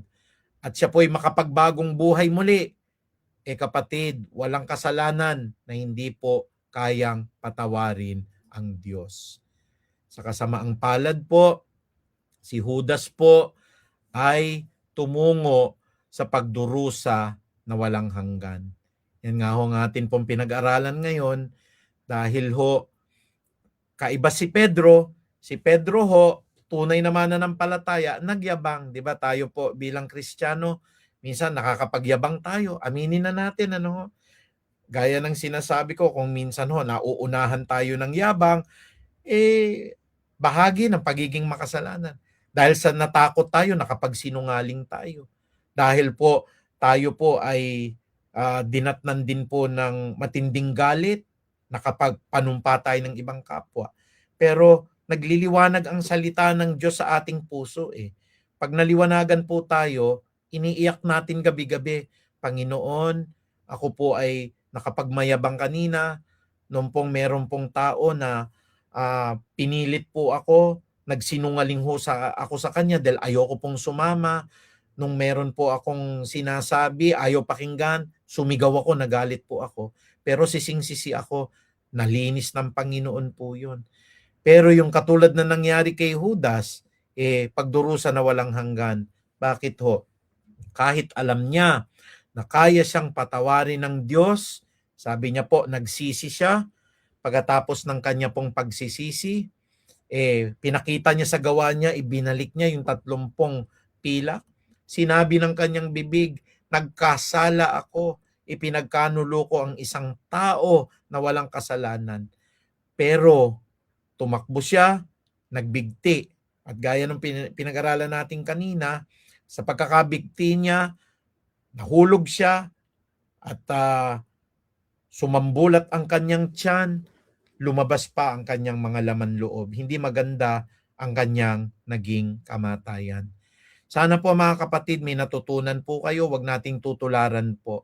at siya po'y makapagbagong buhay muli, kapatid, walang kasalanan na hindi po kayang patawarin ang Diyos. Sa kasamaang palad po, si Judas po ay tumungo sa pagdurusa na walang hanggan. Yan nga ang atin pong pinag-aralan ngayon, dahil kaiba si Pedro tunay na mananampalataya, nagyabang, 'di ba? Tayo po bilang Kristiyano, minsan nakakapagyabang tayo. Aminin na natin, gaya ng sinasabi ko, kung minsan nauunahan tayo ng yabang, bahagi ng pagiging makasalanan. Dahil sa natakot tayo, nakapagsinungaling tayo. Dahil po tayo po ay dinatnan din po ng matinding galit, nakapagpanumpa tayo ng ibang kapwa. Pero nagliliwanag ang salita ng Diyos sa ating puso. Pag naliwanagan po tayo, iniiyak natin gabi-gabi, Panginoon, ako po ay nakapagmayabang kanina, nung pong meron pong tao na pinilit po ako, nagsinungaling ako sa kanya dahil ayoko pong sumama. Nung meron po akong sinasabi, ayaw pakinggan, sumigaw ako, nagalit po ako. Pero sising-sisi ako, nalinis ng Panginoon po yun. Pero yung katulad na nangyari kay Judas, pagdurusa na walang hanggan. Bakit ho? Kahit alam niya na kaya siyang patawarin ng Diyos, sabi niya po, nagsisi siya. Pagkatapos ng kanya pong pagsisisi, pinakita niya sa gawa niya, ibinalik niya yung 30 pilak. Sinabi ng kanyang bibig, nagkasala ako, ipinagkanulo ko ang isang tao na walang kasalanan. Pero tumakbo siya, nagbigti. At gaya ng pinag-aralan natin kanina, sa pagkakabigti niya, nahulog siya at sumambulat ang kanyang tiyan, lumabas pa ang kanyang mga laman loob. Hindi maganda ang kanyang naging kamatayan. Sana po mga kapatid, may natutunan po kayo, wag nating tutularan po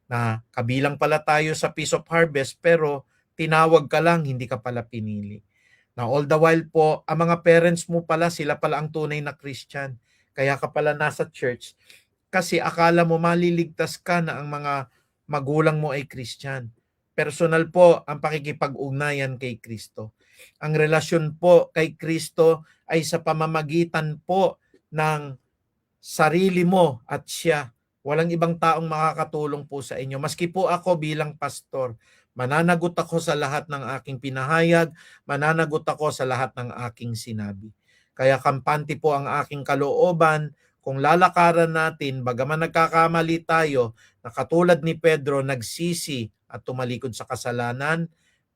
na kabilang pala tayo sa Peace of Harvest pero tinawag ka lang, hindi ka pala pinili. Na all the while po, ang mga parents mo pala, sila pala ang tunay na Christian. Kaya ka pala nasa church kasi akala mo maliligtas ka na ang mga magulang mo ay Christian. Personal po ang pakikipag-ugnayan kay Kristo. Ang relasyon po kay Kristo ay sa pamamagitan po ng sarili mo at siya. Walang ibang taong makakatulong po sa inyo. Maski po ako bilang pastor, mananagot ako sa lahat ng aking pinahayag, mananagot ako sa lahat ng aking sinabi. Kaya kampante po ang aking kalooban kung lalakaran natin, bagaman nagkakamali tayo, na katulad ni Pedro, nagsisi at tumalikod sa kasalanan,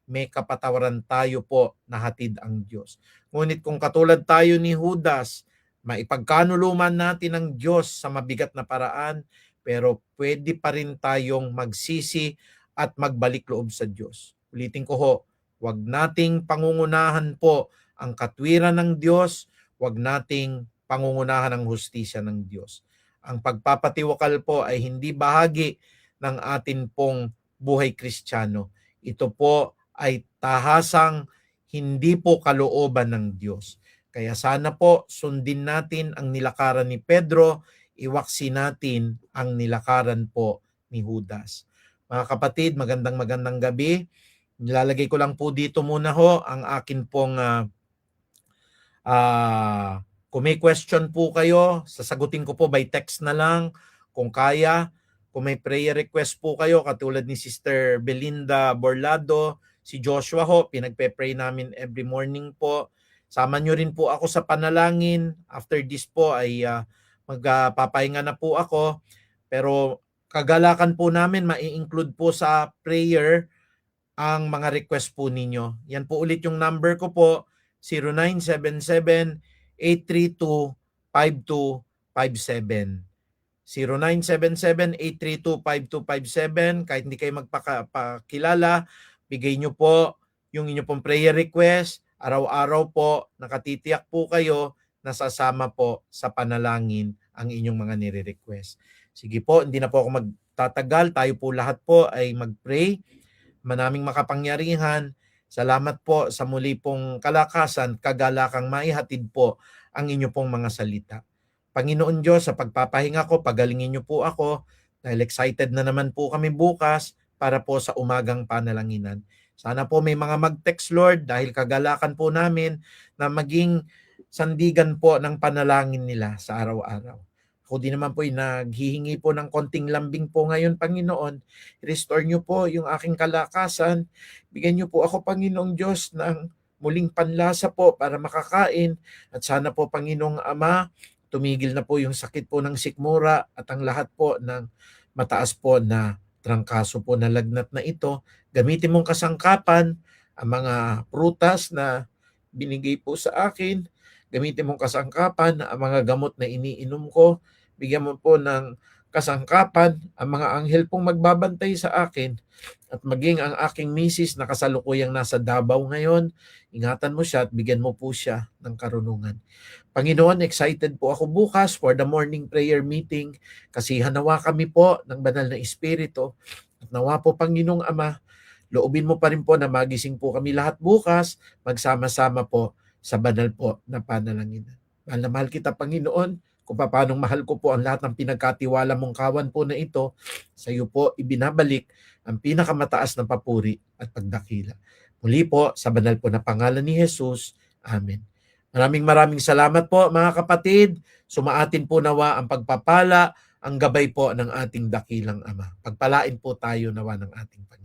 may kapatawaran tayo po na hatid ang Diyos. Ngunit kung katulad tayo ni Judas, maipagkanuluman natin ang Diyos sa mabigat na paraan, pero pwede pa rin tayong magsisi at magbalik loob sa Diyos. Ulitin ko ho, wag nating pangungunahan po ang katwiran ng Diyos, wag nating pangungunahan ang hustisya ng Diyos. Ang pagpapatiwakal po ay hindi bahagi ng atin pong buhay Kristiyano. Ito po ay tahasang hindi po kalooban ng Diyos. Kaya sana po sundin natin ang nilakaran ni Pedro, iwaksi natin ang nilakaran po ni Judas. Mga kapatid, magandang gabi. Nilalagay ko lang po dito muna ho ang akin pong kung may question po kayo, sasagutin ko po by text na lang kung kaya. Kung may prayer request po kayo, katulad ni Sister Belinda Borlado, si Joshua ho, pinagpe-pray namin every morning po. Sama nyo rin po ako sa panalangin. After this po ay magpapahinga na po ako. Pero kagalakan po namin, mai-include po sa prayer ang mga request po ninyo. Yan po ulit yung number ko po, 0977-832-5257. 0977-832-5257. Kahit hindi kayo magpakilala, bigay nyo po yung inyo pong prayer request. Araw-araw po, nakatitiyak po kayo, nasasama po sa panalangin ang inyong mga nire-request. Sige po, hindi na po ako magtatagal. Tayo po lahat po ay mag-pray. Manaming makapangyarihan. Salamat po sa muli pong kalakasan, kagalakang maihatid po ang inyo pong mga salita. Panginoon Diyos, sa pagpapahinga ko, pagalingin niyo po ako dahil excited na naman po kami bukas para po sa umagang panalanginan. Sana po may mga mag-text, Lord, dahil kagalakan po namin na maging sandigan po ng panalangin nila sa araw-araw. Ako din naman po ay naghihingi po ng konting lambing po ngayon, Panginoon. Restore niyo po yung aking kalakasan. Bigyan niyo po ako, Panginoong Diyos, ng muling panlasa po para makakain. At sana po, Panginoong Ama, tumigil na po yung sakit po ng sikmura at ang lahat po ng mataas po na trangkaso po na lagnat na ito. Gamitin mong kasangkapan ang mga prutas na binigay po sa akin. Gamitin mong kasangkapan ang mga gamot na iniinom ko. Bigyan mo po ng kasangkapan ang mga anghel pong magbabantay sa akin at maging ang aking misis na kasalukuyang nasa Davao ngayon. Ingatan mo siya at bigyan mo po siya ng karunungan. Panginoon, excited po ako bukas for the morning prayer meeting kasi hanawa kami po ng banal na Espiritu at nawa po, Panginoong Ama, loobin mo pa rin po na magising po kami lahat bukas, magsama-sama po sa banal po na panalangin. Mahal na mahal kita, Panginoon, kung paano mahal ko po ang lahat ng pinagkatiwala mong kawan po na ito, sa iyo po ibinabalik ang pinakamataas na papuri at pagdakila. Muli po, sa banal po na pangalan ni Jesus. Amen. Maraming salamat po mga kapatid. Sumaatin po nawa ang pagpapala, ang gabay po ng ating dakilang Ama. Pagpalain po tayo nawa ng ating Panginoon.